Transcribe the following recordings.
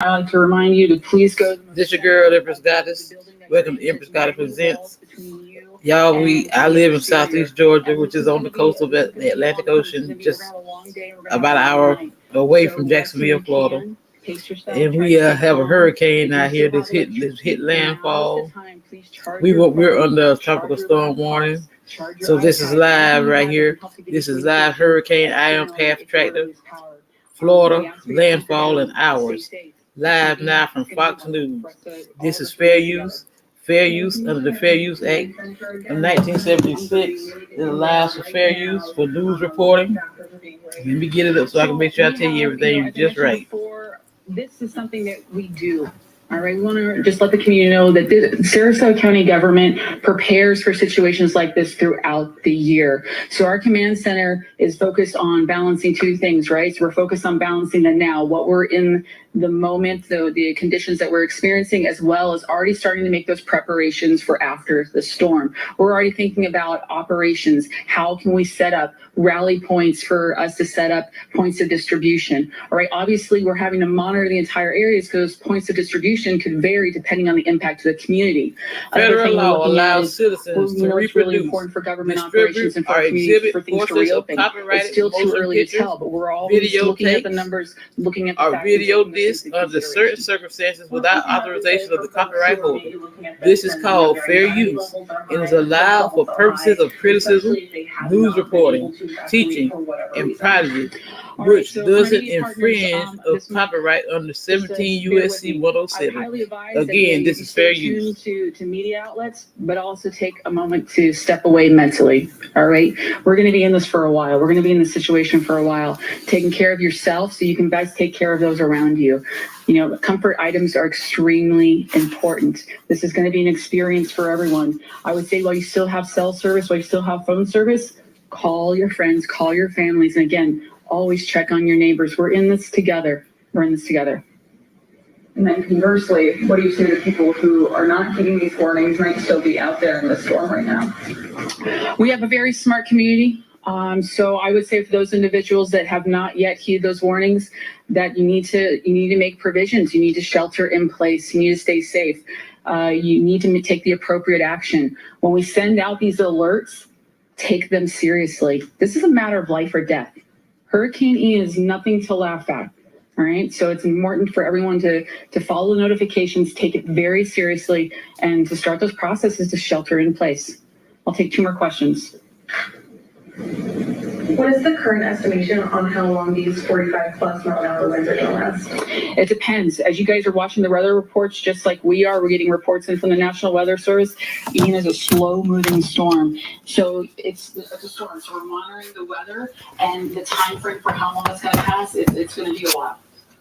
I'd like to remind you to please go. This your girl, Empress Goddess. Welcome to Empress Goddess Presents. Y'all, I live in Southeast Georgia, which is on the coast of the Atlantic Ocean, just about an hour away from Jacksonville, Florida. And we have a hurricane out here that's hit landfall. We're under a tropical storm warning. So this is live right here. This is live Hurricane Iron Path Tractor, Florida, landfall in hours. Live now from Fox News. This is fair use under the Fair Use Act of 1976. It allows for fair use for news reporting. Let me get it up so I can make sure I tell you everything just right. This is something that we do. All right, we want to just let the community know that the Sarasota County government prepares for situations like this throughout the year. So our command center is focused on balancing two things, right? So we're focused on balancing the now, what we're in the moment, the conditions that we're experiencing, as well as already starting to make those preparations for after the storm. We're already thinking about operations. How can we set up rally points for us to set up points of distribution? All right, obviously we're having to monitor the entire areas because points of distribution could vary depending on the impact to the community. Federal law allows citizens to reproduce, it's really important for government operations and for communities for things to reopen. It's still too early to tell, but we're always looking at the numbers, looking at the fact video disc under certain circumstances without authorization of the copyright holder. This is called fair use and is allowed for purposes of criticism, news reporting, teaching, and prodigy, which doesn't infringe of copyright under 17 U.S.C. 107. Again, this is fair use. To media outlets, but also take a moment to step away mentally. All right, we're going to be in this for a while. We're going to be in this situation for a while. Taking care of yourself so you can best take care of those around you. You know, comfort items are extremely important. This is going to be an experience for everyone. I would say while you still have cell service, while you still have phone service, call your friends, call your families, and again, always check on your neighbors. We're in this together. We're in this together. And then conversely, what do you say to people who are not heeding these warnings, might still be out there in the storm right now? We have a very smart community. So I would say for those individuals that have not yet heeded those warnings, that you need to make provisions. You need to shelter in place. You need to stay safe. You need to take the appropriate action. When we send out these alerts, take them seriously. This is a matter of life or death. Hurricane Ian is nothing to laugh at. All right, so it's important for everyone to follow the notifications, take it very seriously, and to start those processes to shelter in place. I'll take two more questions. What is the current estimation on how long these 45+ mile-an-hour winds are going to last? It depends. As you guys are watching the weather reports, just like we are, we're getting reports in from the National Weather Service. Ian is a slow-moving storm. So it's a storm. So we're monitoring the weather and the time frame for how long it's going to pass. It's going to be a while.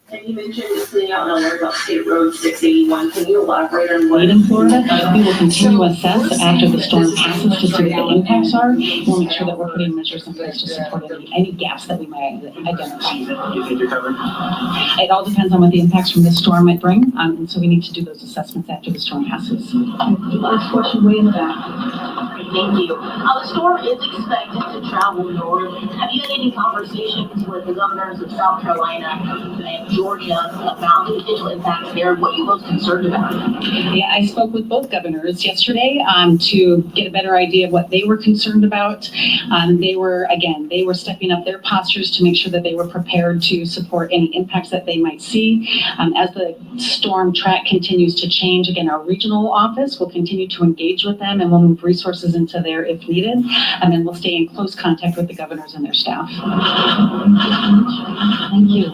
And you mentioned sitting out on alert about State Road 681. Can you elaborate on what? In Florida, we will continue to assess after the storm passes to see what the impacts are. We'll make sure that we're putting measures in place to support any gaps that we might identify. Do you think you're covered? It all depends on what the impacts from this storm might bring, and so we need to do those assessments after the storm passes. Last question, way in the back. Thank you. The storm is expected to travel north. Have you had any conversations with the governors of South Carolina and Georgia about the potential impacts there and what you're most concerned about? Yeah, I spoke with both governors yesterday to get a better idea of what they were concerned about. They were stepping up their postures to make sure that they were prepared to support any impacts that they might see. As the storm track continues to change, again, our regional office will continue to engage with them and we'll move resources into there if needed. And then we'll stay in close contact with the governors and their staff. Thank you.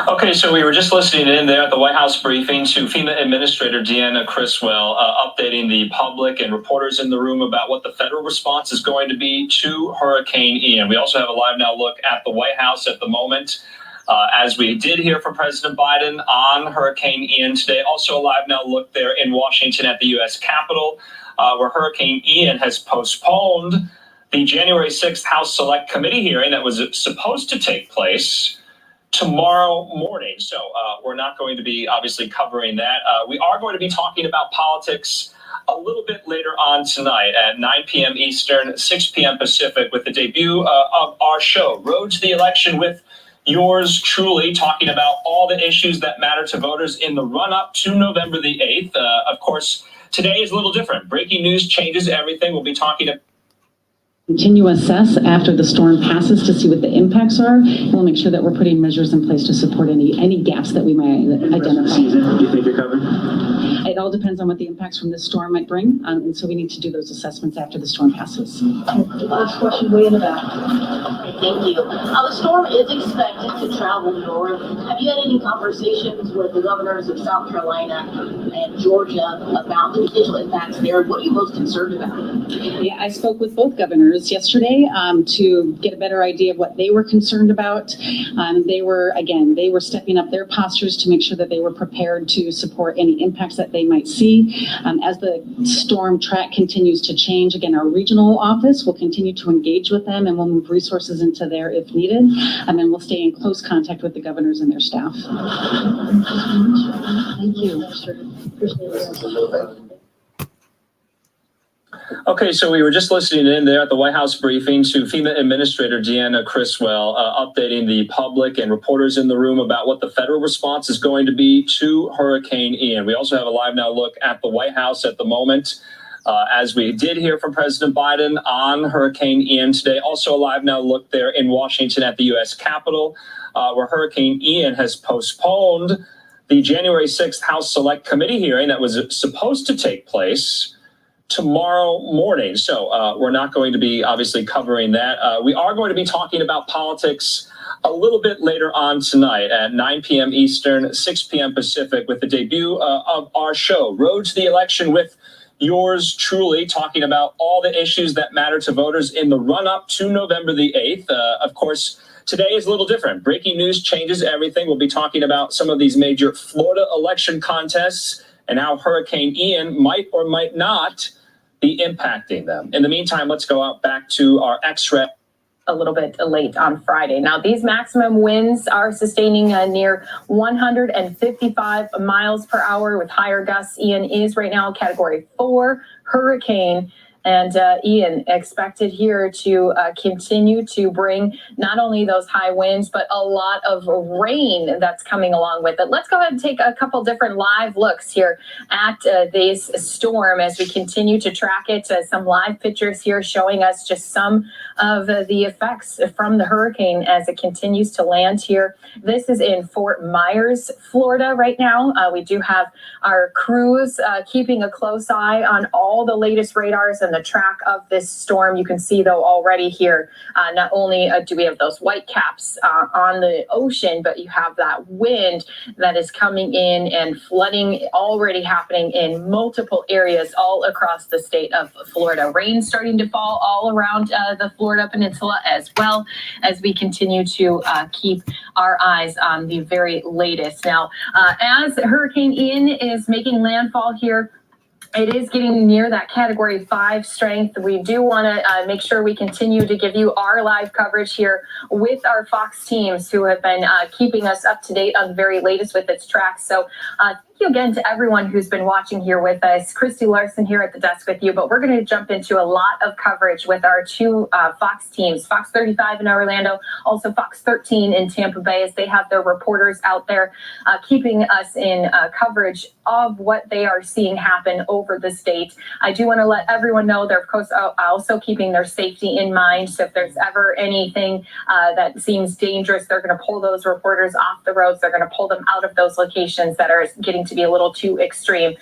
Okay, so we were just listening in there at the White House briefing to FEMA Administrator Deanna Criswell, updating the public and reporters in the room about what the federal response is going to be to Hurricane Ian. We also have a live now look at the White House at the moment, as we did hear from President Biden on Hurricane Ian today. Also a live now look there in Washington at the U.S. Capitol, where Hurricane Ian has postponed the January 6th House Select Committee hearing that was supposed to take place tomorrow morning. So we're not going to be obviously covering that. We are going to be talking about politics a little bit later on tonight at 9 p.m. Eastern, 6 p.m. Pacific, with the debut of our show, Road to the Election, with yours truly, talking about all the issues that matter to voters in the run-up to November the 8th. Of course, today is a little different. Breaking news changes everything. We'll be talking to Continue to assess after the storm passes to see what the impacts are. We'll make sure that we're putting measures in place to support any gaps that we might identify. Season, do you think you're covered? It all depends on what the impacts from this storm might bring, and so we need to do those assessments after the storm passes. Last question, way in the back. Thank you. The storm is expected to travel north. Have you had any conversations with the governors of South Carolina and Georgia about the potential impacts there? What are you most concerned about? Yeah, I spoke with both governors yesterday to get a better idea of what they were concerned about. They were stepping up their postures to make sure that they were prepared to support any impacts that they might see. As the storm track continues to change, again, our regional office will continue to engage with them, and we'll move resources into there if needed. And we'll stay in close contact with the governors and their staff. Thank you. Okay, so we were just listening in there at the White House briefing to FEMA Administrator Deanna Criswell, updating the public and reporters in the room about what the federal response is going to be to Hurricane Ian. We also have a live now look at the White House at the moment, as we did hear from President Biden on Hurricane Ian today. Also a live now look there in Washington at the U.S. Capitol, where Hurricane Ian has postponed the January 6th House Select Committee hearing that was supposed to take place tomorrow morning. So we're not going to be obviously covering that. We are going to be talking about politics a little bit later on tonight at 9 p.m. Eastern, 6 p.m. Pacific, with the debut of our show, Road to the Election, with yours truly, talking about all the issues that matter to voters in the run-up to November the 8th. Of course, today is a little different. Breaking news changes everything. We'll be talking about some of these major Florida election contests and how Hurricane Ian might or might not be impacting them. In the meantime, let's go out back to our ex-rep. A little bit late on Friday. Now, these maximum winds are sustaining near 155 miles per hour with higher gusts. Ian is right now Category 4 hurricane. And Ian expected here to continue to bring not only those high winds, but a lot of rain that's coming along with it. Let's go ahead and take a couple different live looks here at this storm as we continue to track it. Some live pictures here showing us just some of the effects from the hurricane as it continues to land here. This is in Fort Myers, Florida right now. We do have our crews keeping a close eye on all the latest radars and the track of this storm. You can see though already here, not only do we have those white caps on the ocean, but you have that wind that is coming in and flooding already happening in multiple areas all across the state of Florida. Rain starting to fall all around the Florida Peninsula, as well as we continue to keep our eyes on the very latest. Now, as Hurricane Ian is making landfall here, it is getting near that Category 5 strength. We do want to make sure we continue to give you our live coverage here with our Fox teams who have been keeping us up to date on the very latest with its tracks. So thank you again to everyone who's been watching here with us. Christy Larson here at the desk with you, but we're going to jump into a lot of coverage with our two Fox teams, Fox 35 in Orlando, also Fox 13 in Tampa Bay, as they have their reporters out there keeping us in coverage of what they are seeing happen over the state. I do want to let everyone know they're, of course, also keeping their safety in mind. So if there's ever anything that seems dangerous, they're going to pull those reporters off the roads. They're going to pull them out of those locations that are getting to be a little too extreme.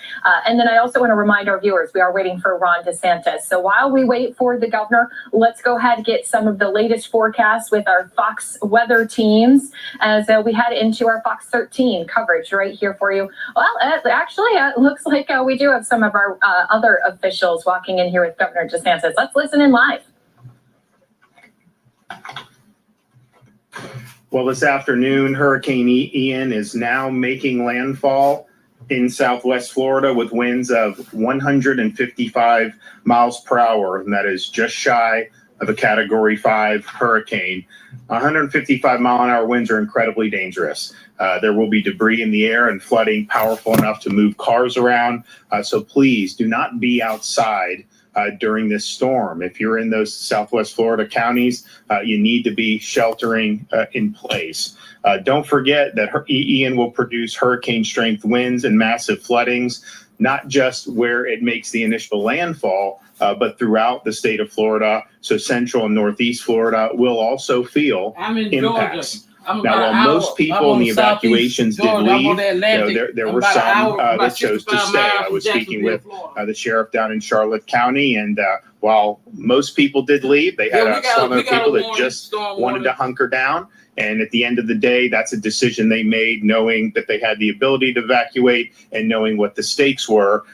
And then I also want to remind our viewers, we are waiting for Ron DeSantis. So while we wait for the governor, let's go ahead and get some of the latest forecasts with our Fox weather teams as we head into our Fox 13 coverage right here for you. Well, actually, it looks like we do have some of our other officials walking in here with Governor DeSantis. Let's listen in live. Well, this afternoon, Hurricane Ian is now making landfall in Southwest Florida with winds of 155 miles per hour, and that is just shy of a Category 5 hurricane. 155-mile-an-hour winds are incredibly dangerous. There will be debris in the air and flooding powerful enough to move cars around. So please do not be outside during this storm. If you're in those Southwest Florida counties, you need to be sheltering in place. Don't forget that Ian will produce hurricane strength winds and massive floodings, not just where it makes the initial landfall, but throughout the state of Florida. So Central and Northeast Florida will also feel impacts. Now, while most people in the evacuations did leave, there were some that chose to stay. I was speaking with the sheriff down in Charlotte County, and while most people did leave, they had some other people that just wanted to hunker down. And at the end of the day, that's a decision they made, knowing that they had the ability to evacuate and knowing what the stakes were.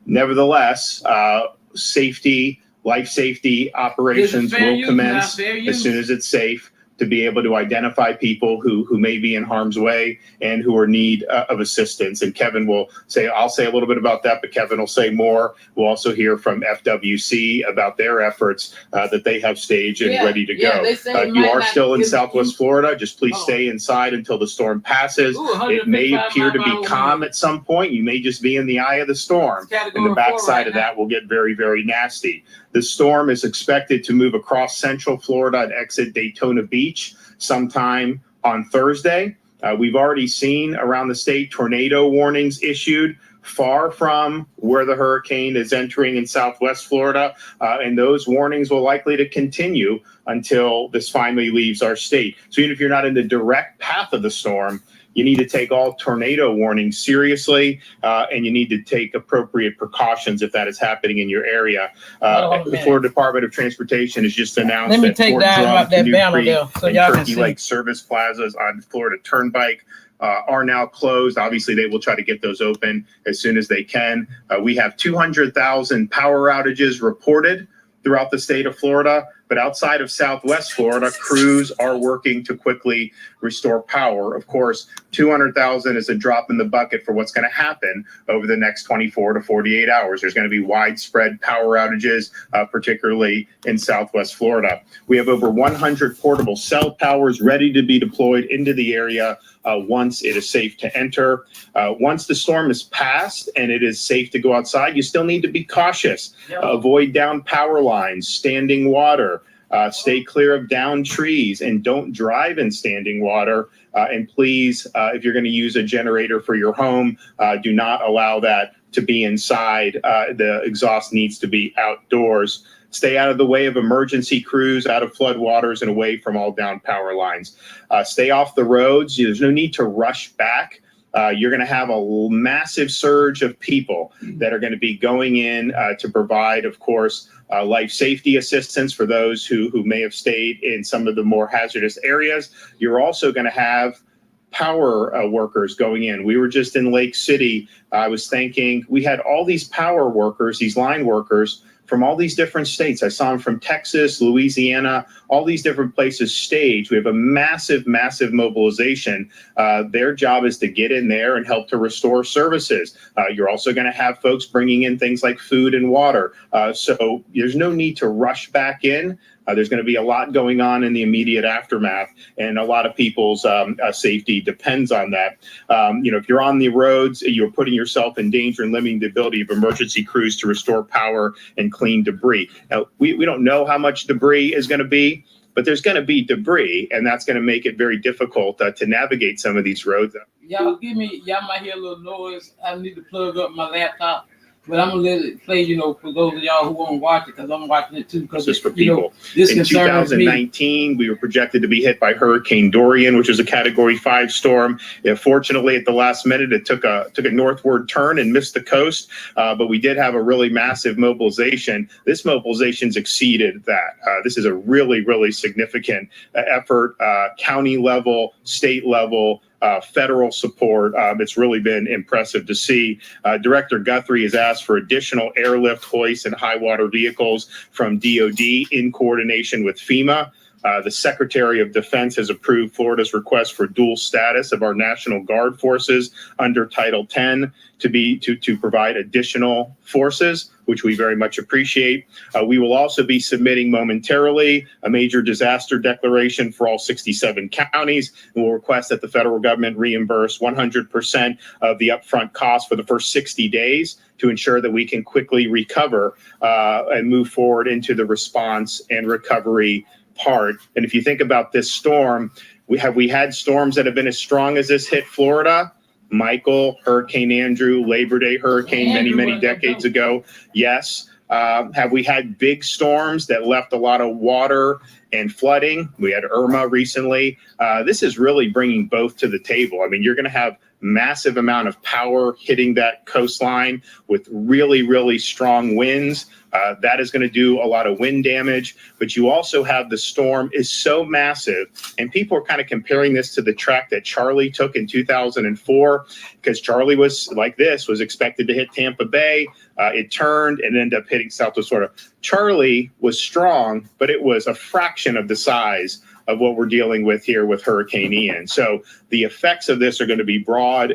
Nevertheless, life safety operations will commence as soon as it's safe, to be able to identify people who may be in harm's way and who are in need of assistance. And Kevin will say, I'll say a little bit about that, but Kevin will say more. We'll also hear from FWC about their efforts that they have staged and ready to go. You are still in Southwest Florida. Just please stay inside until the storm passes. It may appear to be calm at some point. You may just be in the eye of the storm. And the backside of that will get very, very nasty. The storm is expected to move across Central Florida and exit Daytona Beach sometime on Thursday. We've already seen around the state tornado warnings issued far from where the hurricane is entering in Southwest Florida, and those warnings will likely to continue until this finally leaves our state. So even if you're not in the direct path of the storm, you need to take all tornado warnings seriously, and you need to take appropriate precautions if that is happening in your area. The Florida Department of Transportation has just announced that Fort Drum, Canoe Creek, and Turkey Lake service plazas on Florida Turnpike are now closed. Obviously, they will try to get those open as soon as they can. We have 200,000 power outages reported throughout the state of Florida. But outside of Southwest Florida, crews are working to quickly restore power. Of course, 200,000 is a drop in the bucket for what's going to happen over the next 24 to 48 hours. There's going to be widespread power outages, particularly in Southwest Florida. We have over 100 portable cell towers ready to be deployed into the area once it is safe to enter. Once the storm is passed and it is safe to go outside, you still need to be cautious. Avoid down power lines, standing water. Stay clear of downed trees, and don't drive in standing water. And please, if you're going to use a generator for your home, do not allow that to be inside. The exhaust needs to be outdoors. Stay out of the way of emergency crews, out of flood waters, and away from all down power lines. Stay off the roads. There's no need to rush back. You're going to have a massive surge of people that are going to be going in to provide, of course, life safety assistance for those who may have stayed in some of the more hazardous areas. You're also going to have power workers going in. We were just in Lake City. I was thinking we had all these power workers, these line workers from all these different states. I saw them from Texas, Louisiana, all these different places staged. We have a massive, massive mobilization. Their job is to get in there and help to restore services. You're also going to have folks bringing in things like food and water. So there's no need to rush back in. There's going to be a lot going on in the immediate aftermath, and a lot of people's safety depends on that. If you're on the roads, you're putting yourself in danger and limiting the ability of emergency crews to restore power and clean debris. Now, we don't know how much debris is going to be, but there's going to be debris, and that's going to make it very difficult to navigate some of these roads. Y'all might hear a little noise. I need to plug up my laptop. But I'm going to let it play, for those of y'all who won't watch it, because I'm watching it too. Because just for people. This in 2019, we were projected to be hit by Hurricane Dorian, which was a Category 5 storm. Fortunately, at the last minute, it took a northward turn and missed the coast. But we did have a really massive mobilization. This mobilization's exceeded that. This is a really, really significant effort, county level, state level, federal support. It's really been impressive to see. Director Guthrie has asked for additional airlift, hoists, and high water vehicles from DOD in coordination with FEMA. The Secretary of Defense has approved Florida's request for dual status of our National Guard forces under Title 10 to provide additional forces, which we very much appreciate. We will also be submitting momentarily a major disaster declaration for all 67 counties, and will request that the federal government reimburse 100% of the upfront cost for the first 60 days to ensure that we can quickly recover and move forward into the response and recovery part. And if you think about this storm, we had storms that have been as strong as this hit Florida. Michael, Hurricane Andrew, Labor Day hurricane many decades ago. Yes. Have we had big storms that left a lot of water and flooding? We had Irma recently. This is really bringing both to the table. I mean, you're going to have massive amount of power hitting that coastline with really strong winds. That is going to do a lot of wind damage, but you also have the storm is so massive, and people are kind of comparing this to the track that Charlie took in 2004, because Charlie was like this, was expected to hit Tampa Bay. It turned and ended up hitting Southwest Florida. Charlie was strong, but it was a fraction of the size of what we're dealing with here with Hurricane Ian. So the effects of this are going to be broad,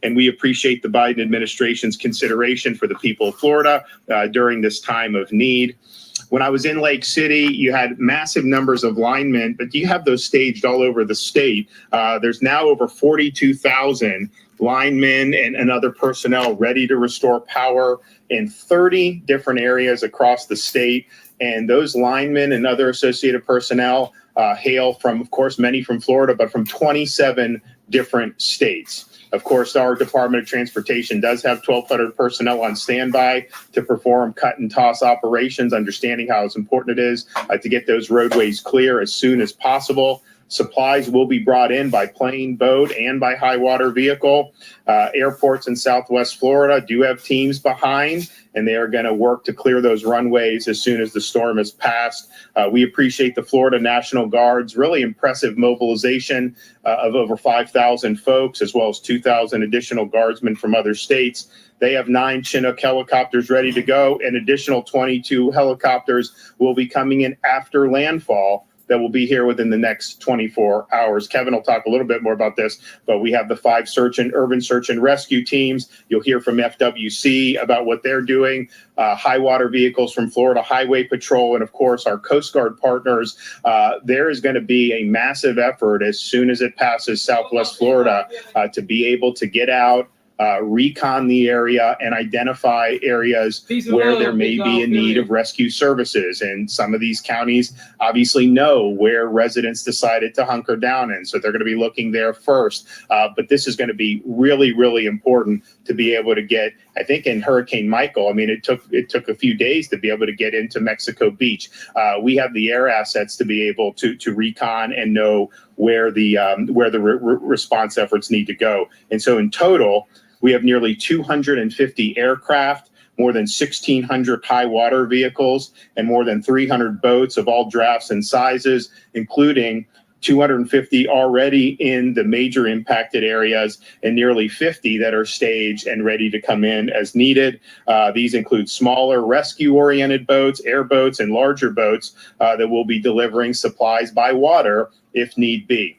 and we appreciate the Biden administration's consideration for the people of Florida during this time of need. When I was in Lake City, you had massive numbers of linemen, but you have those staged all over the state. There's now over 42,000 linemen and other personnel ready to restore power in 30 different areas across the state. And those linemen and other associated personnel hail from, of course, many from Florida, but from 27 different states. Of course, our Department of Transportation does have 1,200 personnel on standby to perform cut and toss operations, understanding how important it is to get those roadways clear as soon as possible. Supplies will be brought in by plane, boat, and by high water vehicle. Airports in Southwest Florida do have teams behind, and they are going to work to clear those runways as soon as the storm has passed. We appreciate the Florida National Guard's really impressive mobilization of over 5,000 folks, as well as 2,000 additional guardsmen from other states. They have 9 Chinook helicopters ready to go, and additional 22 helicopters will be coming in after landfall that will be here within the next 24 hours. Kevin will talk a little bit more about this, but we have the 5 urban search and rescue teams. You'll hear from FWC about what they're doing, high water vehicles from Florida Highway Patrol, and of course our Coast Guard partners. There is going to be a massive effort as soon as it passes Southwest Florida to be able to get out, recon the area and identify areas where there may be a need of rescue services. And some of these counties obviously know where residents decided to hunker down in, so they're going to be looking there first. But this is going to be really important to be able to get, I think in Hurricane Michael, I mean, it took a few days to be able to get into Mexico Beach. We have the air assets to be able to recon and know where the response efforts need to go. And so in total, we have nearly 250 aircraft, more than 1,600 high water vehicles, and more than 300 boats of all drafts and sizes, including 250 already in the major impacted areas and nearly 50 that are staged and ready to come in as needed. These include smaller rescue-oriented boats, airboats, and larger boats that will be delivering supplies by water if need be.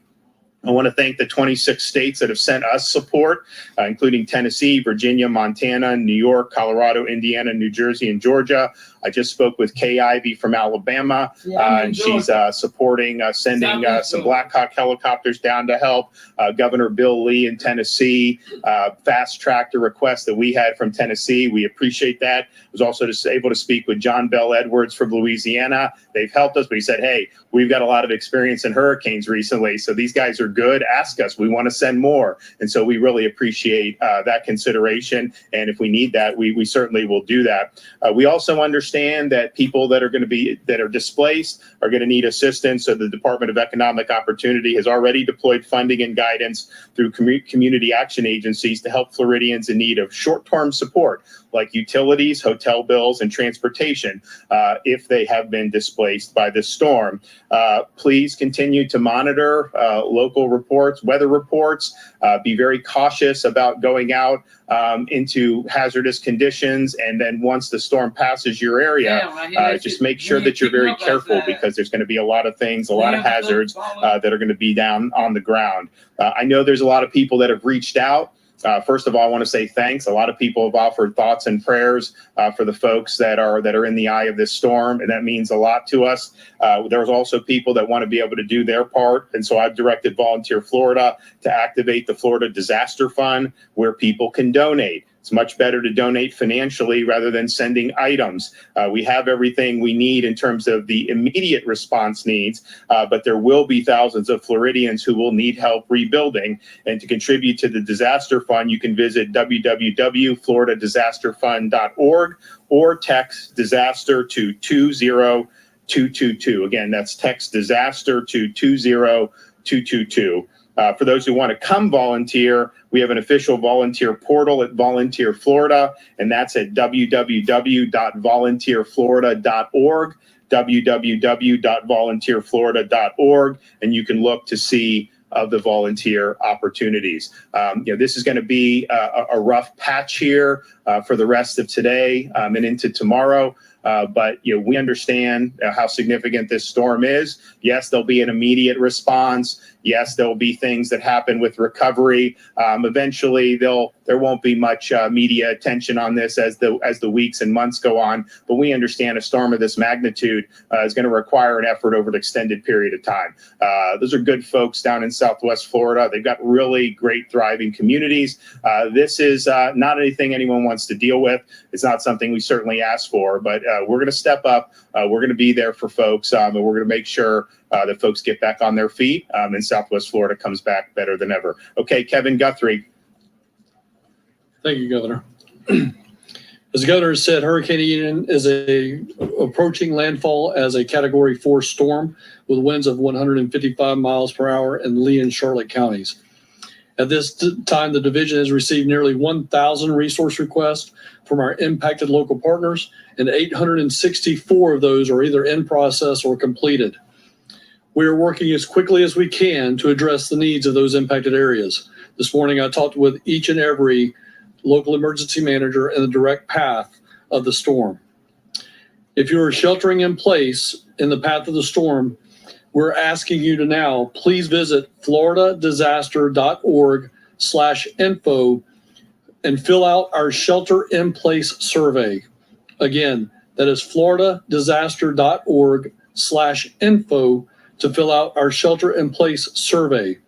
I want to thank the 26 states that have sent us support, including Tennessee, Virginia, Montana, New York, Colorado, Indiana, New Jersey, and Georgia. I just spoke with Kay Ivey from Alabama, and she's supporting sending some Black Hawk helicopters down to help. Governor Bill Lee in Tennessee fast-tracked a request that we had from Tennessee. We appreciate that. I was also just able to speak with John Bell Edwards from Louisiana. They've helped us, but he said, hey, we've got a lot of experience in hurricanes recently, so these guys are good. Ask us. We want to send more. And so we really appreciate that consideration. And if we need that, we certainly will do that. We also understand that people that are displaced are going to need assistance. So the Department of Economic Opportunity has already deployed funding and guidance through community action agencies to help Floridians in need of short-term support, like utilities, hotel bills, and transportation, if they have been displaced by this storm. Please continue to monitor local local reports, weather reports. Be very cautious about going out into hazardous conditions. And then once the storm passes your area, just make sure that you're very careful, because there's going to be a lot of things, a lot of hazards that are going to be down on the ground. I know there's a lot of people that have reached out. First of all, I want to say thanks. A lot of people have offered thoughts and prayers for the folks that are in the eye of this storm, and that means a lot to us. There's also people that want to be able to do their part, and so I've directed Volunteer Florida to activate the Florida Disaster Fund, where people can donate. It's much better to donate financially rather than sending items. We have everything we need in terms of the immediate response needs, but there will be thousands of Floridians who will need help rebuilding. And to contribute to the disaster fund, you can visit www.floridadisasterfund.org or text disaster to 20222. Again, that's text disaster to 20222. For those who want to come volunteer, we have an official volunteer portal at Volunteer Florida, and that's at www.volunteerflorida.org, www.volunteerflorida.org, and you can look to see the volunteer opportunities. This is going to be a rough patch here for the rest of today and into tomorrow. But we understand how significant this storm is. Yes, there'll be an immediate response. Yes, there'll be things that happen with recovery. Eventually, there won't be much media attention on this as the weeks and months go on. But we understand a storm of this magnitude is going to require an effort over an extended period of time. Those are good folks down in Southwest Florida. They've got really great, thriving communities. This is not anything anyone wants to deal with. It's not something we certainly ask for, but we're going to step up. We're going to be there for folks, and we're going to make sure that folks get back on their feet, and Southwest Florida comes back better than ever. Okay, Kevin Guthrie. Thank you, Governor. As the governor said, Hurricane Ian is approaching landfall as a Category 4 storm with winds of 155 miles per hour in Lee and Charlotte counties. At this time, the division has received nearly 1,000 resource requests from our impacted local partners, and 864 of those are either in process or completed. We are working as quickly as we can to address the needs of those impacted areas. This morning, I talked with each and every local emergency manager in the direct path of the storm. If you are sheltering in place in the path of the storm, we're asking you to now please visit floridadisaster.org/info and fill out our shelter in place survey. Again, that is floridadisaster.org/info to fill out our shelter in place survey.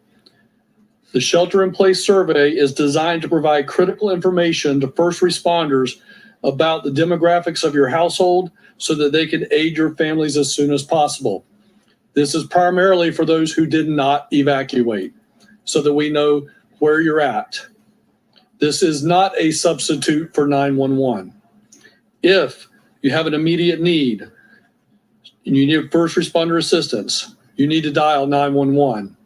The shelter in place survey is designed to provide critical information to first responders about the demographics of your household so that they can aid your families as soon as possible. This is primarily for those who did not evacuate, so that we know where you're at. This is not a substitute for 911. If you have an immediate need and you need first responder assistance, you need to dial 911.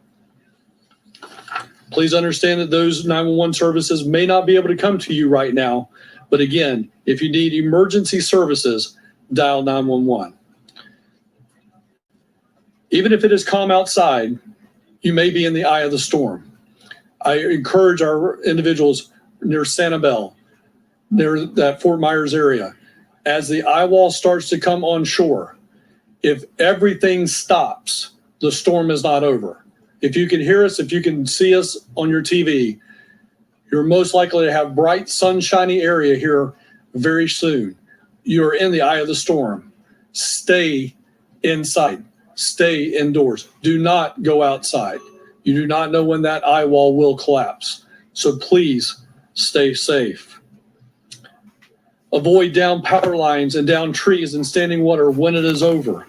Please understand that those 911 services may not be able to come to you right now. But again, if you need emergency services, dial 911. Even if it is calm outside, you may be in the eye of the storm. I encourage our individuals near Sanibel, near that Fort Myers area, as the eye wall starts to come on shore, if everything stops, the storm is not over. If you can hear us, if you can see us on your TV, you're most likely to have bright, sunshiny area here very soon. You're in the eye of the storm. Stay inside. Stay indoors. Do not go outside. You do not know when that eye wall will collapse. So please stay safe. Avoid down power lines and down trees and standing water when it is over.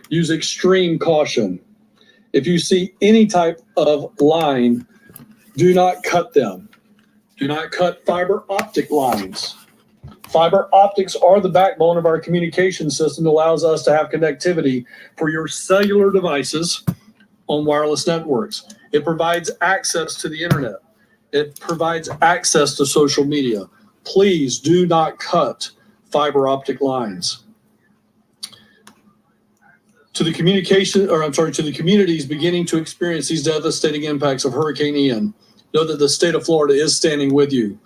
Use extreme caution. If you see any type of line, do not cut them. Do not cut fiber optic lines. Fiber optics are the backbone of our communication system that allows us to have connectivity for your cellular devices on wireless networks. It provides access to the internet. It provides access to social media. Please do not cut fiber optic lines. To the communities beginning to experience these devastating impacts of Hurricane Ian, know that the state of Florida is standing with you.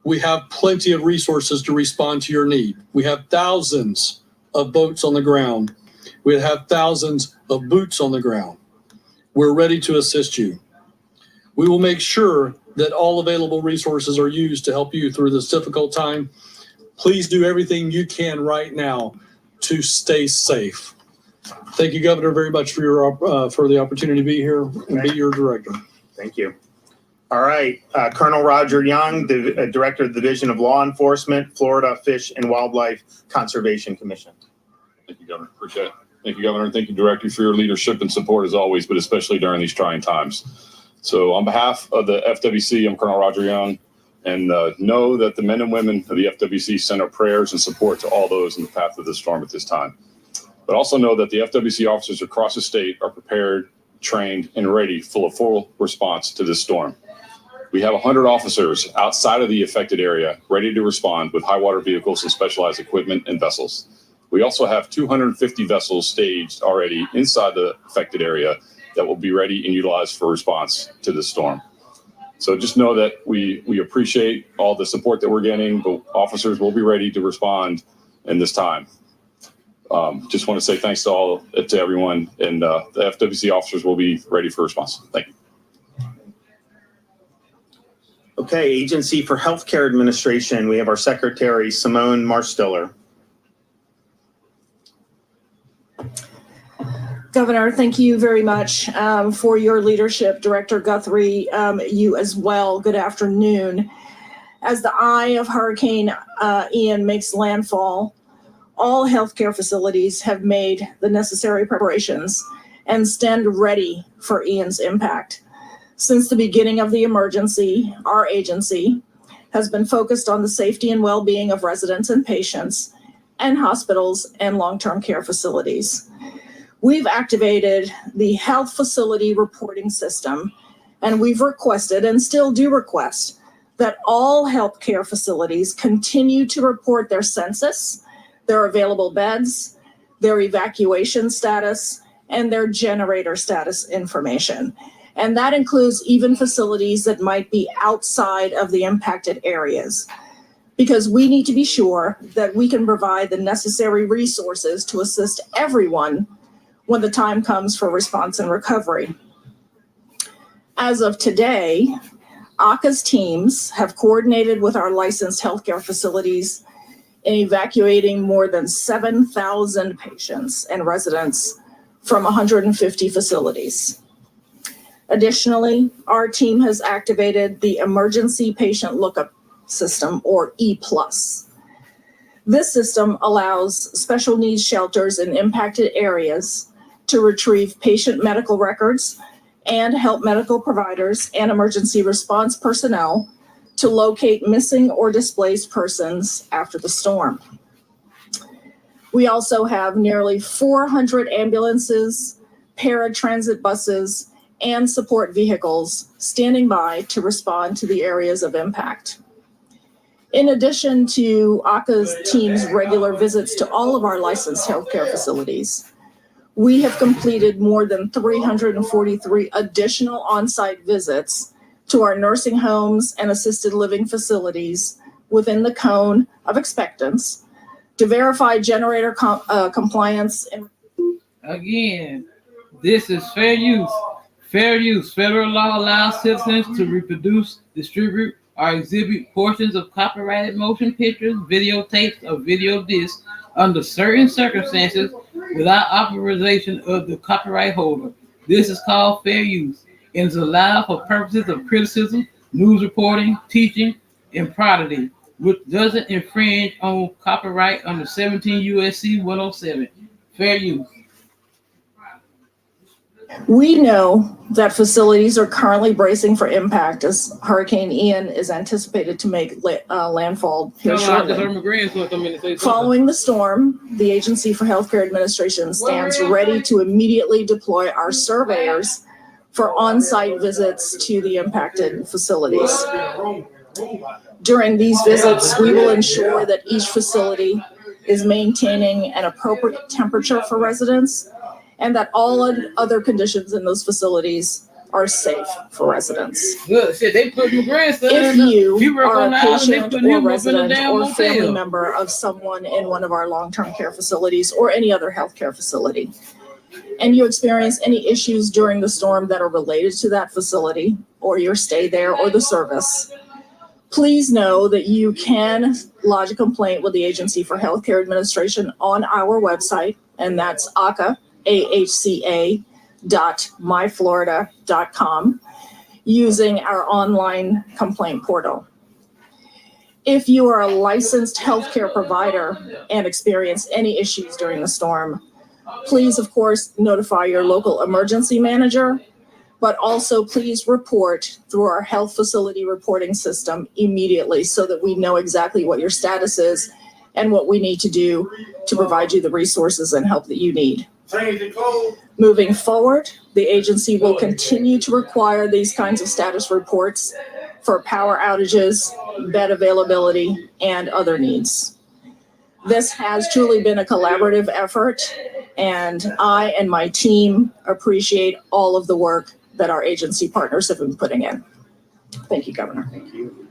We have plenty of resources to respond to your need. We have thousands of boats on the ground. We have thousands of boots on the ground. We're ready to assist you. We will make sure that all available resources are used to help you through this difficult time. Please do everything you can right now to stay safe. Thank you, Governor, very much for the opportunity to be here and be your director. Thank you. All right, Colonel Roger Young, the Director of the Division of Law Enforcement, Florida Fish and Wildlife Conservation Commission. Thank you, Governor. Appreciate it. Thank you, Governor. Thank you, Director, for your leadership and support as always, but especially during these trying times. So on behalf of the FWC, I'm Colonel Roger Young, and know that the men and women of the FWC send our prayers and support to all those in the path of the storm at this time. But also know that the FWC officers across the state are prepared, trained, and ready for a full response to this storm. We have 100 officers outside of the affected area ready to respond with high water vehicles and specialized equipment and vessels. We also have 250 vessels staged already inside the affected area that will be ready and utilized for response to this storm. So just know that we appreciate all the support that we're getting, but officers will be ready to respond in this time. Just want to say thanks to everyone, and the FWC officers will be ready for response. Thank you. Okay, Agency for Healthcare Administration, we have our Secretary, Simone Marstiller. Governor, thank you very much for your leadership. Director Guthrie, you as well. Good afternoon. As the eye of Hurricane Ian makes landfall, all healthcare facilities have made the necessary preparations and stand ready for Ian's impact. Since the beginning of the emergency, our agency has been focused on the safety and well-being of residents and patients and hospitals and long-term care facilities. We've activated the health facility reporting system, and we've requested and still do request that all healthcare facilities continue to report their census, their available beds, their evacuation status, and their generator status information. And that includes even facilities that might be outside of the impacted areas, because we need to be sure that we can provide the necessary resources to assist everyone when the time comes for response and recovery. As of today, ACA's teams have coordinated with our licensed healthcare facilities in evacuating more than 7,000 patients and residents from 150 facilities. Additionally, our team has activated the Emergency Patient Lookup system, or E+. This system allows special needs shelters in impacted areas to retrieve patient medical records and help medical providers and emergency response personnel to locate missing or displaced persons after the storm. We also have nearly 400 ambulances, paratransit buses, and support vehicles standing by to respond to the areas of impact. In addition to ACA's team's regular visits to all of our licensed healthcare facilities, we have completed more than 343 additional on-site visits to our nursing homes and assisted living facilities within the cone of expectance to verify generator compliance. Again, this is fair use. Fair use. Federal law allows citizens to reproduce, distribute, or exhibit portions of copyrighted motion pictures, videotapes, or video discs under certain circumstances without authorization of the copyright holder. This is called fair use and is allowed for purposes of criticism, news reporting, teaching, and prodigy, which doesn't infringe on copyright under 17 U.S.C. 107. Fair use. We know that facilities are currently bracing for impact as Hurricane Ian is anticipated to make landfall here shortly. Following the storm, the Agency for Healthcare Administration stands ready to immediately deploy our surveyors for on-site visits to the impacted facilities. During these visits, we will ensure that each facility is maintaining an appropriate temperature for residents and that all other conditions in those facilities are safe for residents. Look, shit, they put my grandson If in you work are on a the island, they patient put or him up in a resident damn or family motel. member of someone in one of our long-term care facilities or any other healthcare facility, and you experience any issues during the storm that are related to that facility or your stay there or the service, please know that you can lodge a complaint with the Agency for Healthcare Administration on our website, and that's ahca.myflorida.com, using our online complaint portal. If you are a licensed healthcare provider and experience any issues during the storm, please, of course, notify your local emergency manager, but also please report through our health facility reporting system immediately so that we know exactly what your status is and what we need to do to provide you the resources and help that you need. Moving forward, the agency will continue to require these kinds of status reports for power outages, bed availability, and other needs. This has truly been a collaborative effort, and I and my team appreciate all of the work that our agency partners have been putting in. Thank you, Governor. Thank you.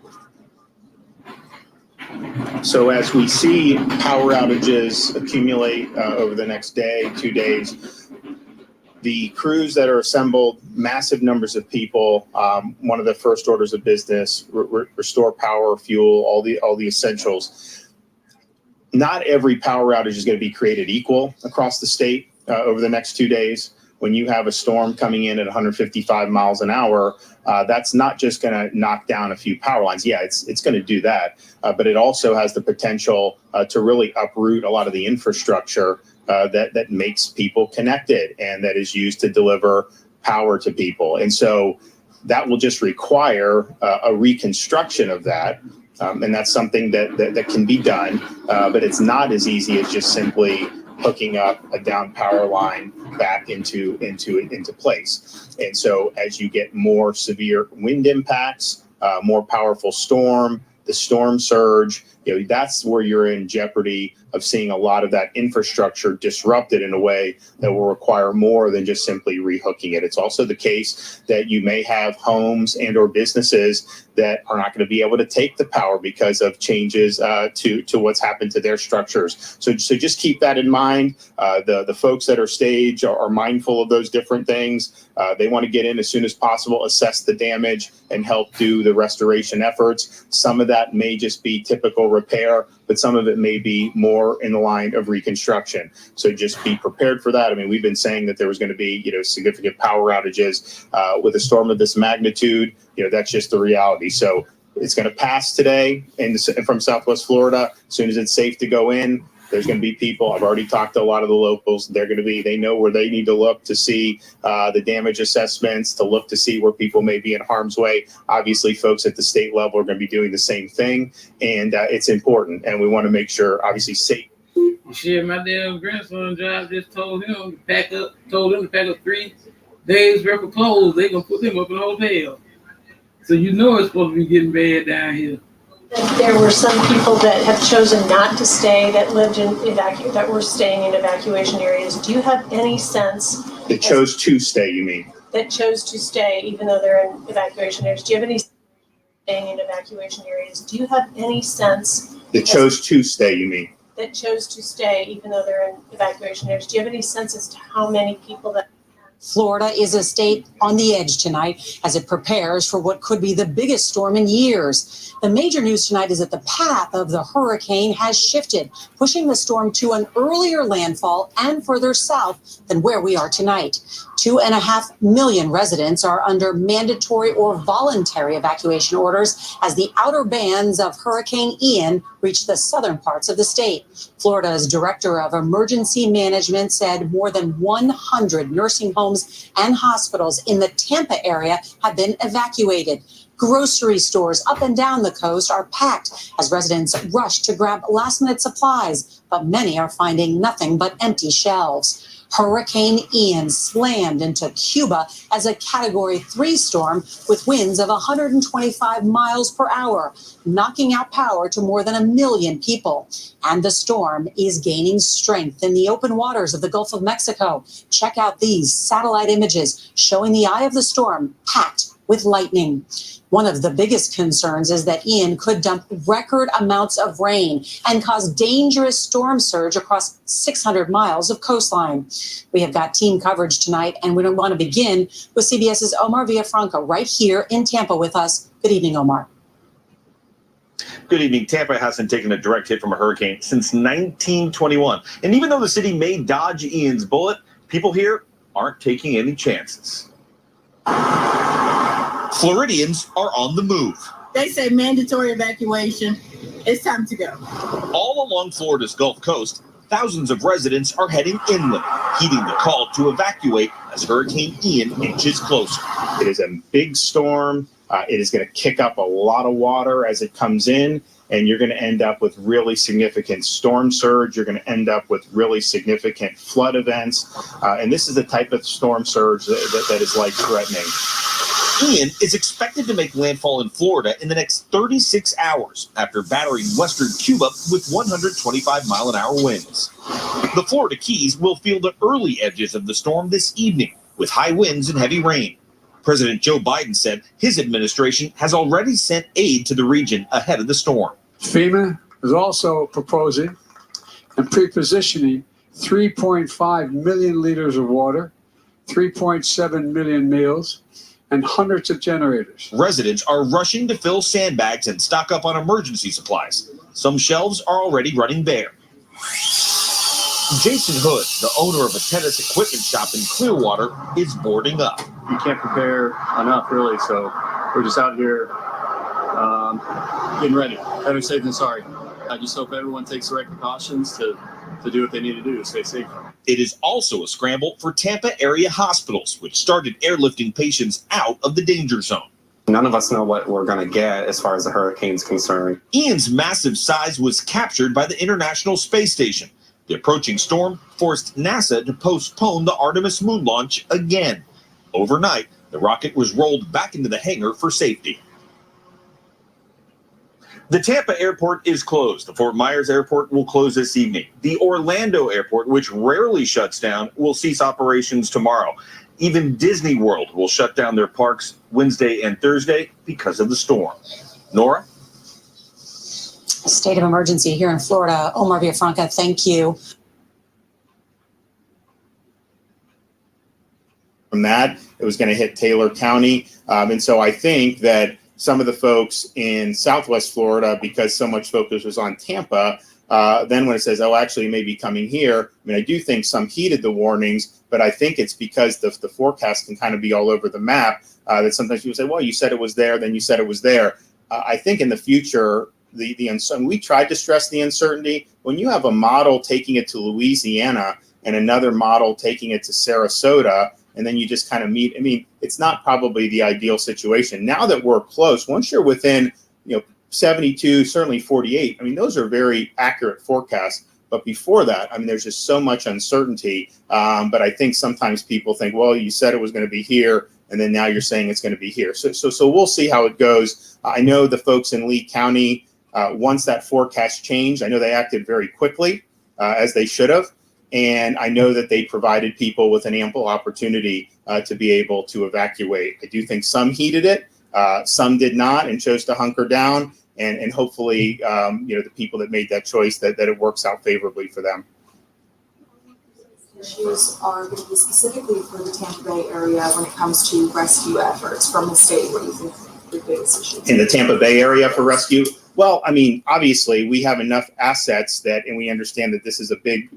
So as we see power outages accumulate over the next day, 2 days, the crews that are assembled, massive numbers of people, one of the first orders of business, restore power, fuel, all the essentials. Not every power outage is going to be created equal across the state over the next 2 days. When you have a storm coming in at 155 miles an hour, that's not just going to knock down a few power lines. Yeah, it's going to do that, but it also has the potential to really uproot a lot of the infrastructure that makes people connected and that is used to deliver power to people. And so that will just require a reconstruction of that. And that's something that can be done, but it's not as easy as just simply hooking up a down power line back into place. And so as you get more severe wind impacts, more powerful storm, the storm surge, that's where you're in jeopardy of seeing a lot of that infrastructure disrupted in a way that will require more than just simply rehooking it. It's also the case that you may have homes and or businesses that are not going to be able to take the power because of changes to what's happened to their structures. So just keep that in mind. The folks that are staged are mindful of those different things. They want to get in as soon as possible, assess the damage, and help do the restoration efforts. Some of that may just be typical repair, but some of it may be more in the line of reconstruction. So just be prepared for that. I mean, we've been saying that there was going to be, significant power outages with a storm of this magnitude. That's just the reality. So it's going to pass today from Southwest Florida. As soon as it's safe to go in, there's going to be people. I've already talked to a lot of the locals. They know where they need to look to see the damage assessments, to look to see where people may be in harm's way. Obviously, folks at the state level are going to be doing the same thing, and it's important. And we want to make sure, obviously, safe. Shit, my damn grandson job just told him to pack up 3 days worth of clothes. They're going to put him up in a hotel. So it's supposed to be getting bad down here. There were some people that have chosen not to stay, that lived in that were staying in evacuation areas. Do you have any sense? That chose to stay, you mean? That chose to stay even though they're in evacuation areas. Do you have any staying in evacuation areas? Do you have any sense? That chose to stay, you mean? That chose to stay even though they're in evacuation areas. Do you have any sense as to how many people that? Florida is a state on the edge tonight as it prepares for what could be the biggest storm in years. The major news tonight is that the path of the hurricane has shifted, pushing the storm to an earlier landfall and further south than where we are tonight. 2.5 million residents are under mandatory or voluntary evacuation orders as the outer bands of Hurricane Ian reach the southern parts of the state. Florida's Director of Emergency Management said more than 100 nursing homes and hospitals in the Tampa area have been evacuated. Grocery stores up and down the coast are packed as residents rush to grab last-minute supplies, but many are finding nothing but empty shelves. Hurricane Ian slammed into Cuba as a Category 3 storm with winds of 125 miles per hour, knocking out power to more than 1 million people. And the storm is gaining strength in the open waters of the Gulf of Mexico. Check out these satellite images showing the eye of the storm packed with lightning. One of the biggest concerns is that Ian could dump record amounts of rain and cause dangerous storm surge across 600 miles of coastline. We have got team coverage tonight, and we want to begin with CBS's Omar Villafranca right here in Tampa with us. Good evening, Omar. Good evening. Tampa hasn't taken a direct hit from a hurricane since 1921. And even though the city may dodge Ian's bullet, people here aren't taking any chances. Floridians are on the move. They say mandatory evacuation. It's time to go. All along Florida's Gulf Coast, thousands of residents are heading inland, heeding the call to evacuate as Hurricane Ian inches closer. It is a big storm. It is going to kick up a lot of water as it comes in, and you're going to end up with really significant storm surge. You're going to end up with really significant flood events. And this is the type of storm surge that is life-threatening. Ian is expected to make landfall in Florida in the next 36 hours after battering western Cuba with 125-mile-an-hour winds. The Florida Keys will feel the early edges of the storm this evening with high winds and heavy rain. President Joe Biden said his administration has already sent aid to the region ahead of the storm. FEMA is also proposing and pre-positioning 3.5 million liters of water, 3.7 million meals, and hundreds of generators. Residents are rushing to fill sandbags and stock up on emergency supplies. Some shelves are already running bare. Jason Hood, the owner of a tennis equipment shop in Clearwater, is boarding up. You can't prepare enough, really, so we're just out here getting ready. Better safe than sorry. I just hope everyone takes the right precautions to do what they need to do to stay safe. It is also a scramble for Tampa area hospitals, which started airlifting patients out of the danger zone. None of us know what we're going to get as far as the hurricane's concerned. Ian's massive size was captured by the International Space Station. The approaching storm forced NASA to postpone the Artemis moon launch again. Overnight, the rocket was rolled back into the hangar for safety. The Tampa airport is closed. The Fort Myers airport will close this evening. The Orlando airport, which rarely shuts down, will cease operations tomorrow. Even Disney World will shut down their parks Wednesday and Thursday because of the storm. Nora? State of emergency here in Florida. Omar Villafranca, thank you. From that, it was going to hit Taylor County. And so I think that some of the folks in Southwest Florida, because so much focus was on Tampa, then when it says, oh, actually, it may be coming here, I mean, I do think some heeded the warnings, but I think it's because the forecast can kind of be all over the map that sometimes people say, well, you said it was there, then you said it was there. I think in the future, the uncertainty, we tried to stress the uncertainty. When you have a model taking it to Louisiana and another model taking it to Sarasota, and then you just kind of meet, I mean, it's not probably the ideal situation. Now that we're close, once you're within, 72, certainly 48, I mean, those are very accurate forecasts. But before that, I mean, there's just so much uncertainty. But I think sometimes people think, well, you said it was going to be here, and then now you're saying it's going to be here. So we'll see how it goes. I know the folks in Lee County, once that forecast changed, I know they acted very quickly, as they should have. And I know that they provided people with an ample opportunity to be able to evacuate. I do think some heeded it, some did not and chose to hunker down. And hopefully, the people that made that choice, that it works out favorably for them. Issues are going to be specifically for the Tampa Bay area when it comes to rescue efforts from the state. What do you think the biggest issues? In the Tampa Bay area for rescue? Well, I mean, obviously, we have enough assets and we understand that this is a big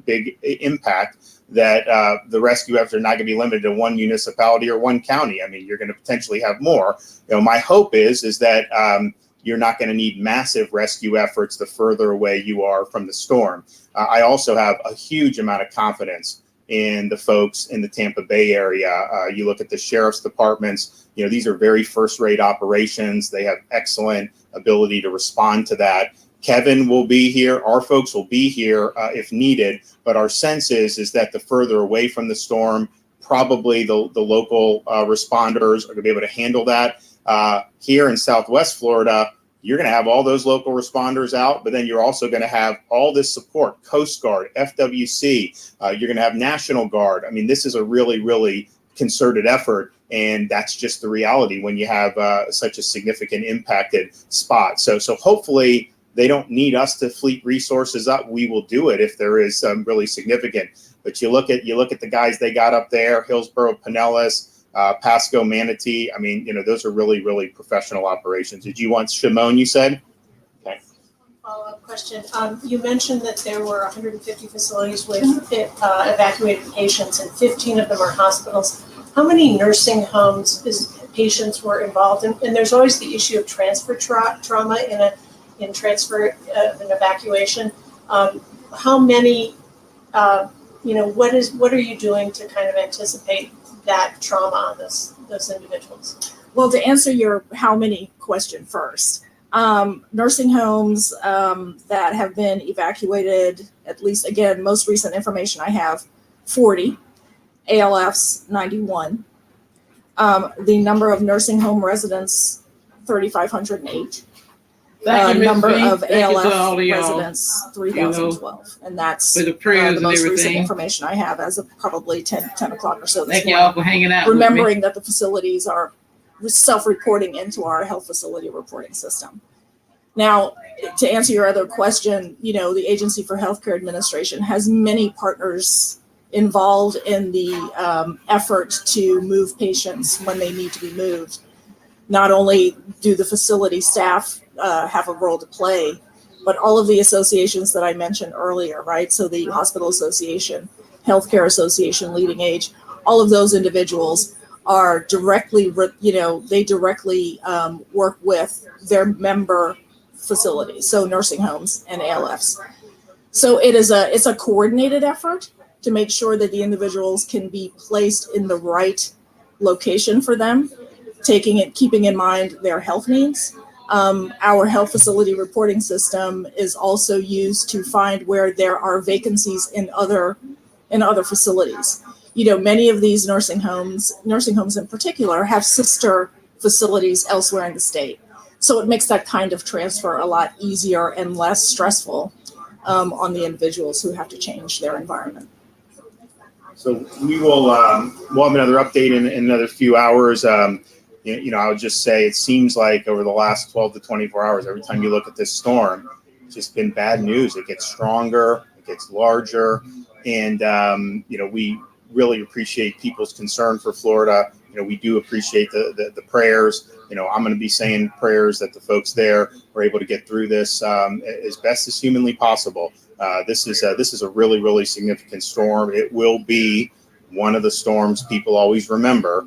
impact, that the rescue efforts are not going to be limited to one municipality or one county. I mean, you're going to potentially have more. My hope is that you're not going to need massive rescue efforts the further away you are from the storm. I also have a huge amount of confidence in the folks in the Tampa Bay area. You look at the sheriff's departments, these are very first-rate operations. They have excellent ability to respond to that. Kevin will be here. Our folks will be here if needed. But our sense is that the further away from the storm, probably the local responders are going to be able to handle that. Here in Southwest Florida, you're going to have all those local responders out, but then you're also going to have all this support, Coast Guard, FWC, you're going to have National Guard. I mean, this is a really, really concerted effort, and that's just the reality when you have such a significant impacted spot. So hopefully they don't need us to fleet resources up. We will do it if there is really significant. But you look at the guys they got up there, Hillsborough, Pinellas, Pasco, Manatee. I mean, those are really, really professional operations. Did you want Shimon, you said? Okay. Follow-up question. You mentioned that there were 150 facilities with evacuated patients, and 15 of them are hospitals. How many nursing homes patients were involved in? And there's always the issue of transfer trauma in transfer an evacuation. How many? What are you doing to kind of anticipate that trauma on those individuals? Well, to answer your how many question first, nursing homes that have been evacuated, at least, again, most recent information I have, 40, ALFs 91. The number of nursing home residents, 3,508. Number of ALF residents, 3,012. And that's the most recent information I have as of probably 10 o'clock or so this morning. Thank y'all for hanging out Remembering that the facilities are self-reporting into our health facility reporting system. Now, to answer your other question, the Agency for Healthcare Administration has many partners involved in the effort to move patients when they need to be moved. Not only do the facility staff have a role to play, but all of the associations that I mentioned earlier, right? So the Hospital Association, Healthcare Association, Leading Age, all of those individuals are directly, they directly work with their member facilities, so nursing homes and ALFs. So it's a coordinated effort to make sure that the individuals can be placed in the right location for them, keeping in mind their health needs. Our health facility reporting system is also used to find where there are vacancies in other facilities. Many of these nursing homes in particular, have sister facilities elsewhere in the state. So it makes that kind of transfer a lot easier and less stressful on the individuals who have to change their environment. So we'll have another update in another few hours. I would just say it seems like over the last 12 to 24 hours, every time you look at this storm, it's just been bad news. It gets stronger, it gets larger, and we really appreciate people's concern for Florida. We do appreciate the prayers. I'm going to be saying prayers that the folks there are able to get through this as best as humanly possible. This is a really, really significant storm. It will be one of the storms people always remember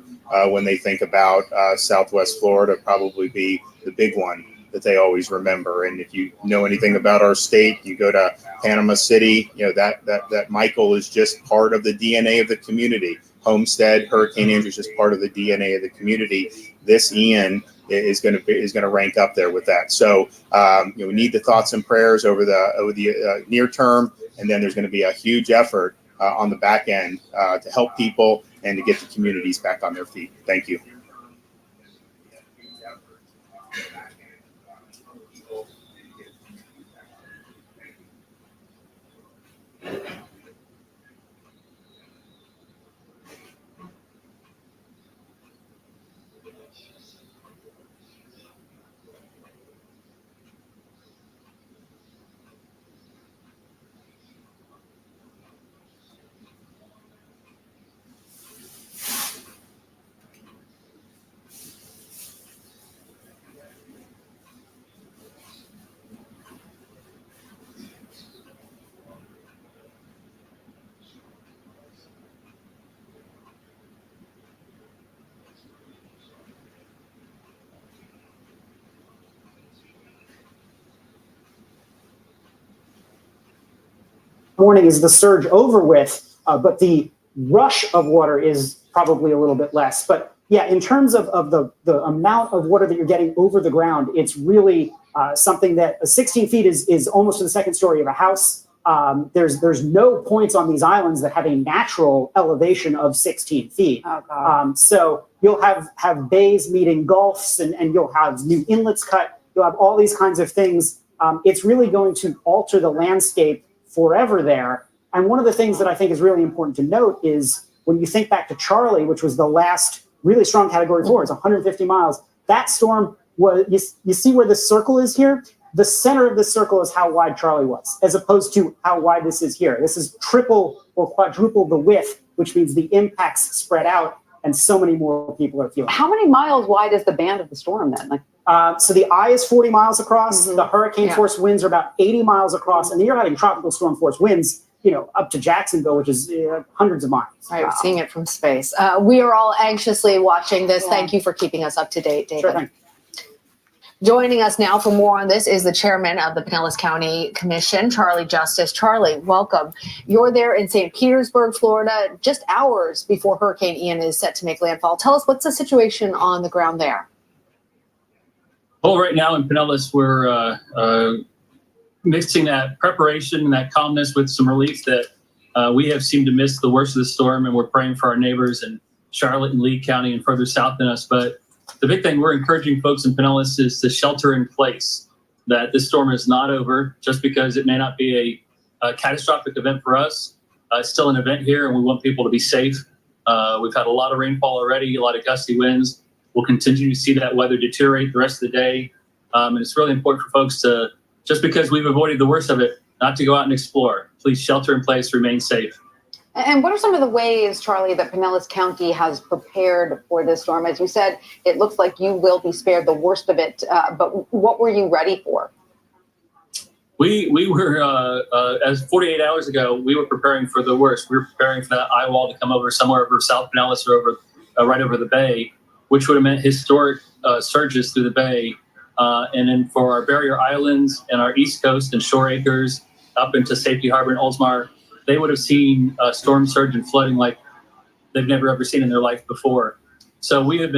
when they think about Southwest Florida. Probably be the big one that they always remember. And if you know anything about our state, you go to Panama City, that Michael is just part of the DNA of the community. Homestead, Hurricane Andrew is just part of the DNA of the community. This Ian is going to rank up there with that. So we need the thoughts and prayers over the near term, and then there's going to be a huge effort on the back end to help people and to get the communities back on their feet. Thank you. Morning is the surge over with, but the rush of water is probably a little bit less. But Yeah, in terms of the amount of water that you're getting over the ground, it's really something that 16 feet is almost to the second story of a house. There's no points on these islands that have a natural elevation of 16 feet. Oh, God. So you'll have bays meeting gulfs, and you'll have new inlets cut. You'll have all these kinds of things. It's really going to alter the landscape forever there. And one of the things that I think is really important to note is when you think back to Charlie, which was the last really strong category 4, it's 150 miles. That storm was, you see where the circle is here? The center of the circle is how wide Charlie was, as opposed to how wide this is here. This is triple or quadruple the width, which means the impacts spread out and so many more people are feeling it. How many miles wide is the band of the storm then? So the eye is 40 miles across. The hurricane force winds are about 80 miles across. And then you're having tropical storm force winds, up to Jacksonville, which is hundreds of miles. Right, we're seeing it from space. We are all anxiously watching this. Thank you for keeping us up to date, David. Sure thing. Joining us now for more on this is the chairman of the Pinellas County Commission, Charlie Justice. Charlie, welcome. You're there in St. Petersburg, Florida, just hours before Hurricane Ian is set to make landfall. Tell us, what's the situation on the ground there? Well, right now in Pinellas, we're mixing that preparation and that calmness with some relief that we have seemed to miss the worst of the storm, and we're praying for our neighbors in Charlotte and Lee County and further south than us. But the big thing we're encouraging folks in Pinellas is to shelter in place, that this storm is not over just because it may not be a catastrophic event for us. It's still an event here, and we want people to be safe. We've had a lot of rainfall already, a lot of gusty winds. We'll continue to see that weather deteriorate the rest of the day. And it's really important for folks to, just because we've avoided the worst of it, not to go out and explore. Please shelter in place, remain safe. And what are some of the ways, Charlie, that Pinellas County has prepared for this storm? As you said, it looks like you will be spared the worst of it, but what were you ready for? We were, as 48 hours ago, we were preparing for the worst. We were preparing for that eye wall to come over somewhere over South Pinellas or over, right over the bay, which would have meant historic surges through the bay. And then for our barrier islands and our East Coast and shore acres up into Safety Harbor and Oldsmar, they would have seen storm surge and flooding like they've never ever seen in their life before. So we have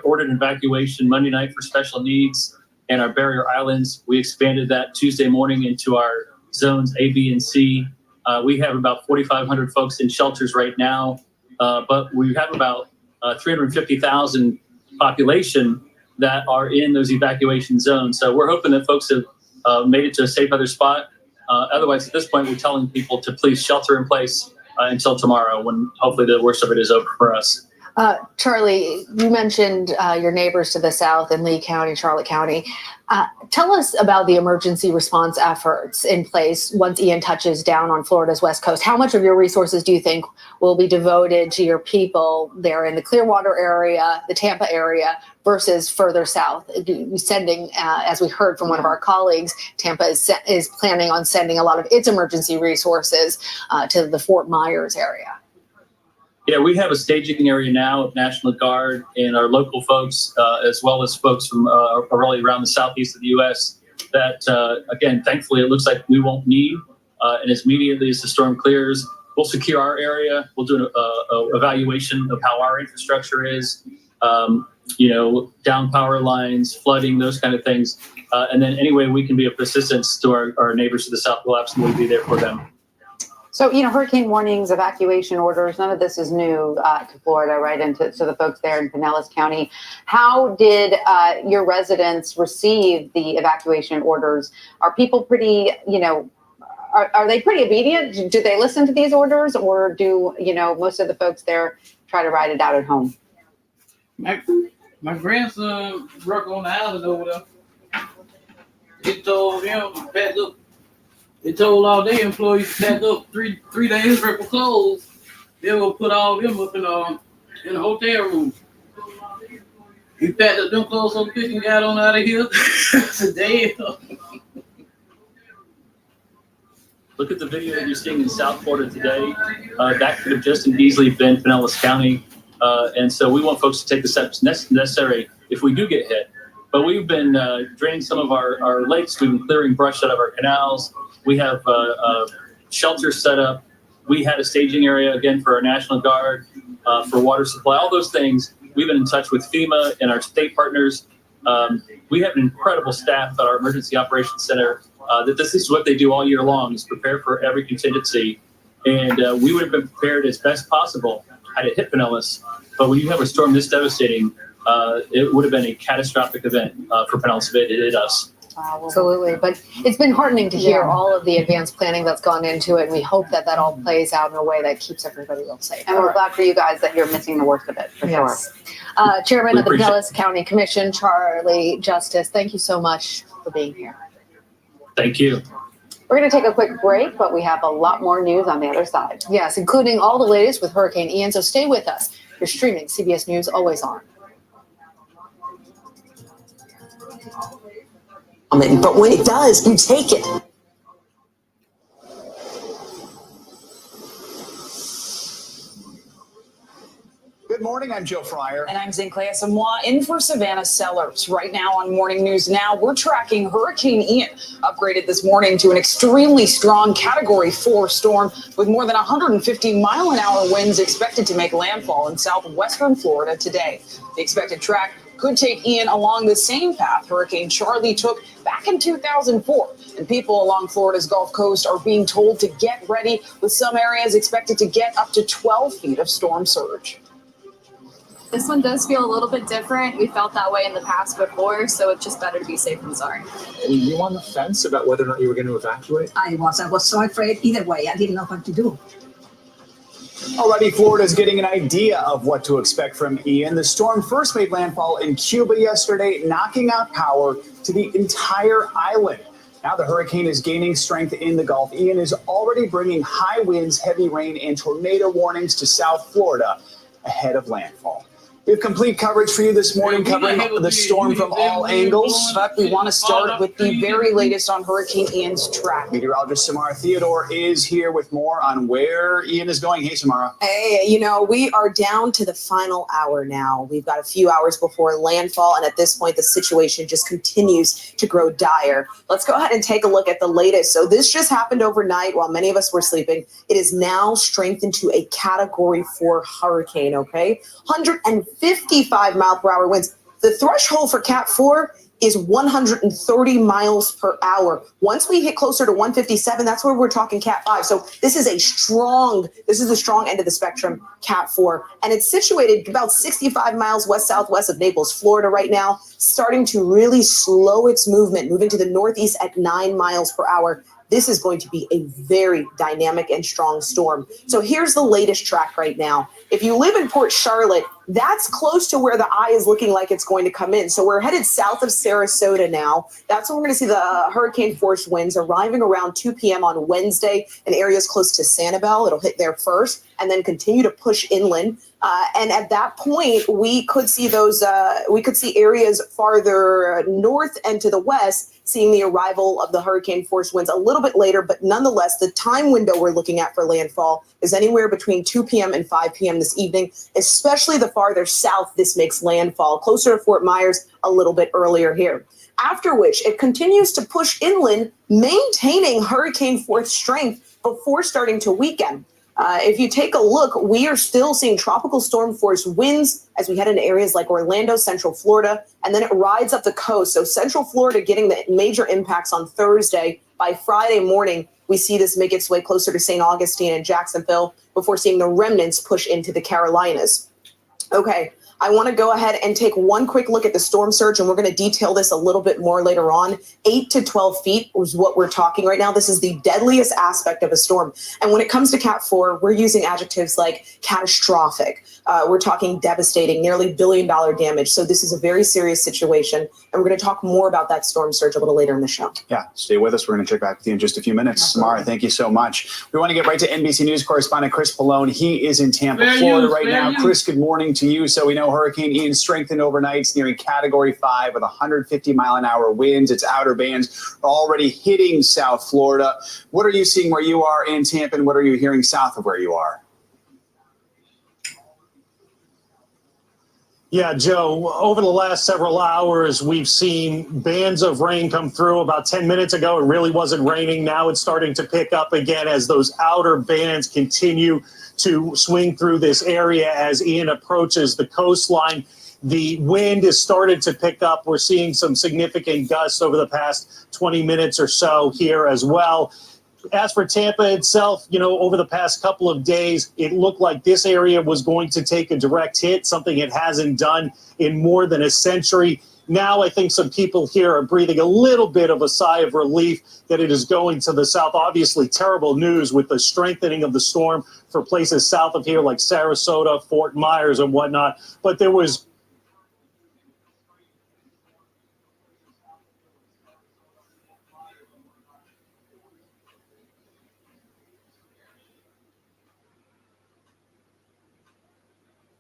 ordered an evacuation Monday night for special needs and our barrier islands. We expanded that Tuesday morning into our zones A, B, and C. We have about 4,500 folks in shelters right now, but we have about 350,000 population that are in those evacuation zones. So we're hoping that folks have made it to a safe other spot. Otherwise, at this point, we're telling people to please shelter in place until tomorrow, when hopefully the worst of it is over for us. Charlie, you mentioned your neighbors to the south in Lee County, Charlotte County. Tell us about the emergency response efforts in place once Ian touches down on Florida's west coast. How much of your resources do you think will be devoted to your people there in the Clearwater area, the Tampa area, versus further south? Sending, as we heard from one of our colleagues, Tampa is planning on sending a lot of its emergency resources to the Fort Myers area. Yeah, we have a staging area now of National Guard and our local folks, as well as folks from really around the southeast of the U.S. that, again, thankfully, it looks like we won't need. And as immediately as the storm clears, we'll secure our area. We'll do an evaluation of how our infrastructure is, down power lines, flooding, those kind of things. And then any way we can be of assistance to our neighbors to the south, we'll absolutely be there for them. So, hurricane warnings, evacuation orders, none of this is new to Florida, right? And to the folks there in Pinellas County. How did your residents receive the evacuation orders? Are people pretty, are they pretty obedient? Do they listen to these orders, or do, most of the folks there try to ride it out at home? My grandson worked on the island over there. He told him to pack up. They told all their employees to pack up three days worth of clothes. They will put all them up in a hotel room. He packed up them clothes so quick and got on out of here today. Look at the video that you're seeing in South Florida today. That could have just as easily been Pinellas County. And so we want folks to take the steps necessary if we do get hit. But we've been draining some of our lakes. We've been clearing brush out of our canals. We have shelters set up. We had a staging area, again, for our National Guard, for water supply, all those things. we've been in touch with FEMA and our state partners. We have an incredible staff at our Emergency Operations Center that this is what they do all year long, is prepare for every contingency. And we would have been prepared as best possible had it hit Pinellas. But when you have a storm this devastating, it would have been a catastrophic event for Pinellas if it hit us. Absolutely. But it's been heartening to hear all of the advanced planning that's gone into it. And we hope that that all plays out in a way that keeps everybody real safe. And we're glad for you guys that you're missing the worst of it, for sure. Chairman of the Pinellas County Commission, Charlie Justice, thank you so much for being here. Thank you. We're going to take a quick break, but we have a lot more news on the other side. Yes, including all the latest with Hurricane Ian. So stay with us. You're streaming CBS News Always On. But when it does, you take it. Good morning, I'm Joe Fryer. And I'm Zinklea Samoa in for Savannah Sellers. Right now on Morning News Now, we're tracking Hurricane Ian, upgraded this morning to an extremely strong Category 4 storm with more than 150-mile-an-hour winds expected to make landfall in southwestern Florida today. The expected track could take Ian along the same path Hurricane Charlie took back in 2004. And people along Florida's Gulf Coast are being told to get ready, with some areas expected to get up to 12 feet of storm surge. This one does feel a little bit different. We felt that way in the past before, so it's just better to be safe than sorry. Were you on the fence about whether or not you were going to evacuate? I was so afraid either way. I didn't know what to do. Already, Florida's getting an idea of what to expect from Ian. The storm first made landfall in Cuba yesterday, knocking out power to the entire island. Now the hurricane is gaining strength in the Gulf. Ian is already bringing high winds, heavy rain, and tornado warnings to South Florida ahead of landfall. We have complete coverage for you this morning, covering the storm from all angles. But we want to start with the very latest on Hurricane Ian's track. Meteorologist Samara Theodore is here with more on where Ian is going. Hey, Samara. Hey, we are down to the final hour now. We've got a few hours before landfall, and at this point, the situation just continues to grow dire. Let's go ahead and take a look at the latest. So this just happened overnight while many of us were sleeping. It is now strengthened to a Category 4 hurricane, okay? 155 mile per hour winds. The threshold for Cat 4 is 130 miles per hour. Once we hit closer to 157, that's where we're talking Cat 5. So this is the strong end of the spectrum, Cat 4. And it's situated about 65 miles west-southwest of Naples, Florida right now, starting to really slow its movement, moving to the northeast at 9 miles per hour. This is going to be a very dynamic and strong storm. So here's the latest track right now. If you live in Port Charlotte, that's close to where the eye is looking like it's going to come in. So we're headed south of Sarasota now. That's when we're going to see the hurricane force winds arriving around 2 p.m. on Wednesday in areas close to Sanibel. It'll hit there first and then continue to push inland. And at that point, we could see areas farther north and to the west seeing the arrival of the hurricane force winds a little bit later. But nonetheless, the time window we're looking at for landfall is anywhere between 2 p.m. and 5 p.m. this evening, especially the farther south this makes landfall, closer to Fort Myers a little bit earlier here. After which it continues to push inland, maintaining hurricane force strength before starting to weaken. If you take a look, we are still seeing tropical storm force winds as we head into areas like Orlando, Central Florida, and then it rides up the coast. So Central Florida getting the major impacts on Thursday. By Friday morning, we see this make its way closer to St. Augustine and Jacksonville before seeing the remnants push into the Carolinas. Okay, I want to go ahead and take one quick look at the storm surge, and we're going to detail this a little bit more later on. 8 to 12 feet is what we're talking right now. This is the deadliest aspect of a storm. And when it comes to Cat 4, we're using adjectives like catastrophic. We're talking devastating, nearly $1 billion damage. So this is a very serious situation. And we're going to talk more about that storm surge a little later in the show. Yeah, stay with us. We're going to check back with you in just a few minutes. Samara, thank you so much. We want to get right to NBC News correspondent Chris Pallone. He is in Tampa, Florida right now. Chris, good morning to you. So we know Hurricane Ian strengthened overnight. It's nearing Category 5 with 150-mile-an-hour winds. Its outer bands are already hitting South Florida. What are you seeing where you are in Tampa, and what are you hearing south of where you are? Yeah, Joe, over the last several hours, we've seen bands of rain come through. About 10 minutes ago, it really wasn't raining. Now it's starting to pick up again as those outer bands continue to swing through this area as Ian approaches the coastline. The wind has started to pick up. We're seeing some significant gusts over the past 20 minutes or so here as well. As for Tampa itself, over the past couple of days, it looked like this area was going to take a direct hit, something it hasn't done in more than a century. Now I think some people here are breathing a little bit of a sigh of relief that it is going to the south. Obviously, terrible news with the strengthening of the storm for places south of here like Sarasota, Fort Myers, and whatnot. But there was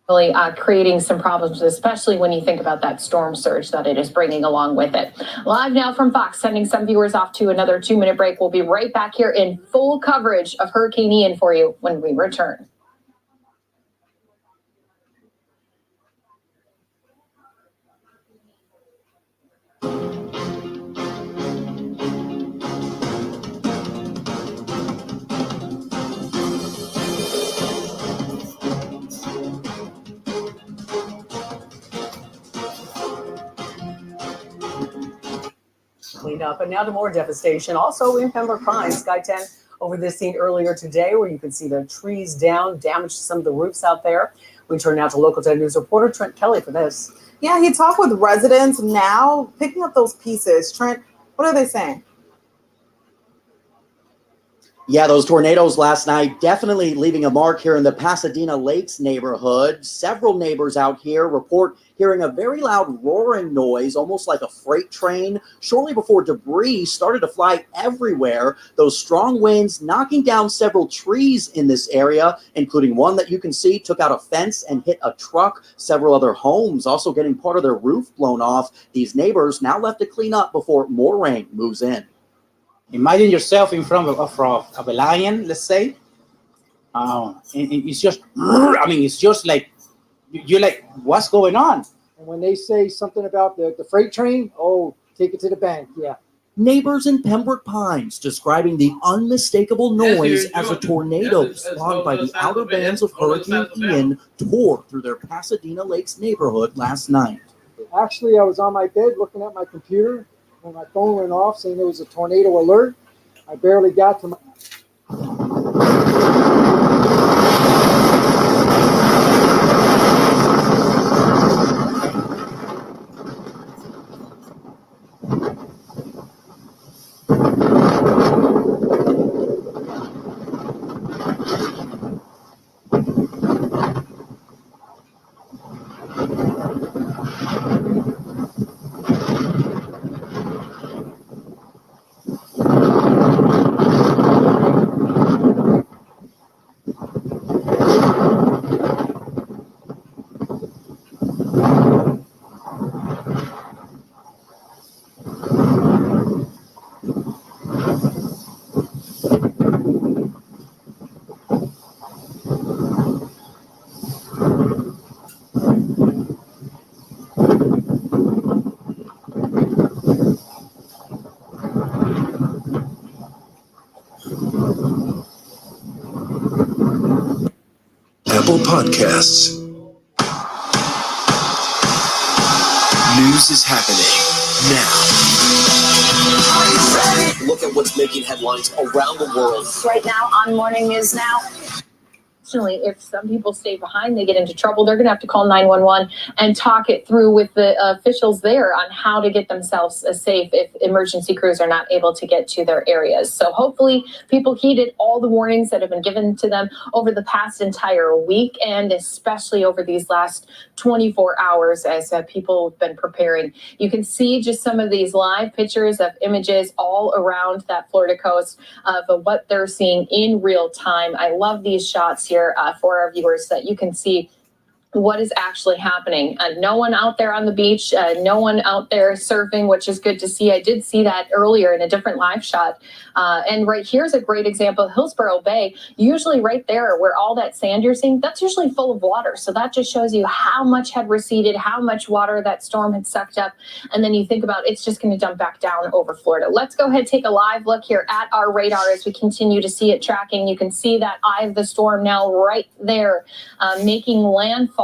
really creating some problems, especially when you think about that storm surge that it is bringing along with it. Live now from Fox, sending some viewers off to another 2-minute break. We'll be right back here in full coverage of Hurricane Ian for you when we return. Cleaned up, and now to more devastation. Also in Pembroke Pines, Sky 10 over this scene earlier today, where you can see the trees down, damage to some of the roofs out there. We turn now to Local 10 News reporter Trent Kelly for this. Yeah, he talked with residents now picking up those pieces. Trent, what are they saying? Yeah, those tornadoes last night definitely leaving a mark here in the Pasadena Lakes neighborhood. Several neighbors out here report hearing a very loud roaring noise, almost like a freight train, shortly before debris started to fly everywhere. Those strong winds knocking down several trees in this area, including one that you can see took out a fence and hit a truck. Several other homes also getting part of their roof blown off. These neighbors now left to clean up before more rain moves in. Imagine yourself in front of a lion, let's say. It's just, it's just like, you're like, what's going on? And when they say something about the freight train, oh, take it to the bank, yeah. Neighbors in Pembroke Pines describing the unmistakable noise as a tornado spawned by the outer bands of Hurricane Ian tore through their Pasadena Lakes neighborhood last night. Actually, I was on my bed looking at my computer when my phone went off saying there was a tornado alert. I barely got to my... Apple Podcasts. News is happening now. Look at what's making headlines around the world. Right now on Morning News Now. If some people stay behind, they get into trouble, they're going to have to call 911 and talk it through with the officials there on how to get themselves safe if emergency crews are not able to get to their areas. So hopefully people heeded all the warnings that have been given to them over the past entire week, and especially over these last 24 hours as people have been preparing. You can see just some of these live pictures of images all around that Florida coast of what they're seeing in real time. I love these shots here for our viewers, that you can see what is actually happening. No one out there on the beach, no one out there surfing, which is good to see. I did see that earlier in a different live shot. And right here's a great example, Hillsborough Bay, usually right there where all that sand you're seeing, that's usually full of water. So that just shows you how much had receded, how much water that storm had sucked up. And then you think about it's just going to dump back down over Florida. Let's go ahead and take a live look here at our radar as we continue to see it tracking. You can see that eye of the storm now right there, making landfall.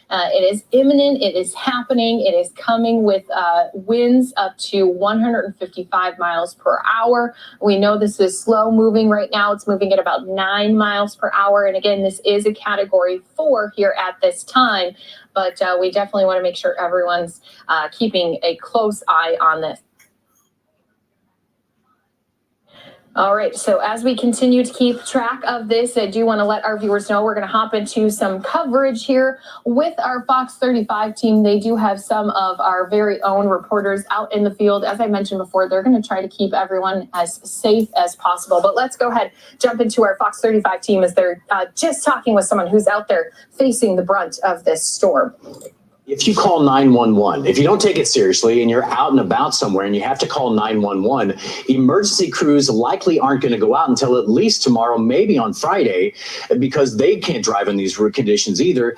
It is imminent. It is happening. It is coming with winds up to 155 miles per hour. We know this is slow moving right now. It's moving at about 9 miles per hour. And again, this is a Category 4 here at this time. But we definitely want to make sure everyone's keeping a close eye on this. All right, so as we continue to keep track of this, I do want to let our viewers know we're going to hop into some coverage here with our Fox 35 team. They do have some of our very own reporters out in the field. As I mentioned before, they're going to try to keep everyone as safe as possible. But let's go ahead, jump into our Fox 35 team as they're just talking with someone who's out there facing the brunt of this storm. If you call 911, if you don't take it seriously and you're out and about somewhere and you have to call 911, emergency crews likely aren't going to go out until at least tomorrow, maybe on Friday, because they can't drive in these conditions either,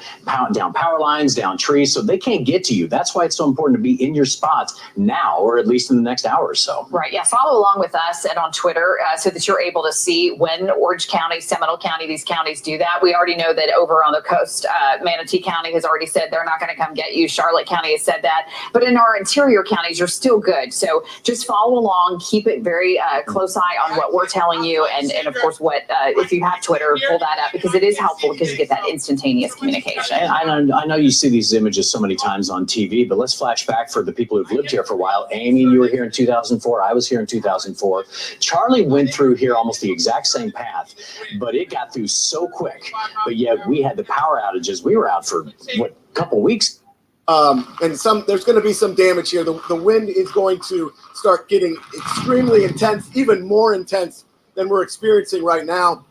down power lines, down trees, so they can't get to you. That's why it's so important to be in your spots now, or at least in the next hour or so. Right. Yeah. Follow along with us and on Twitter so that you're able to see when Orange County, Seminole County, these counties do that. We already know that over on the coast, Manatee County has already said they're not going to come get you. Charlotte County has said that. But in our interior counties, you're still good. So just follow along. Keep it very close eye on what we're telling you. And of course, what if you have Twitter, pull that up because it is helpful because you get that instantaneous communication. And I know you see these images so many times on TV, but let's flash back for the people who've lived here for a while. Amy, you were here in 2004. I was here in 2004. Charlie went through here almost the exact same path, but it got through so quick. But yet we had the power outages. We were out for, what, a couple weeks. And there's going to be some damage here. The wind is going to start getting extremely intense, even more intense than we're experiencing right now.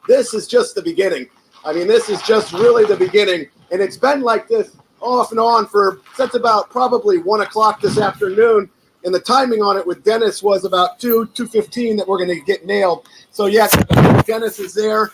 This is just the beginning. I mean, this is just really the beginning. And it's been like this off and on since about probably 1 o'clock this afternoon. And the timing on it with Dennis was about 2:15 that we're going to get nailed. So yes, Dennis is there.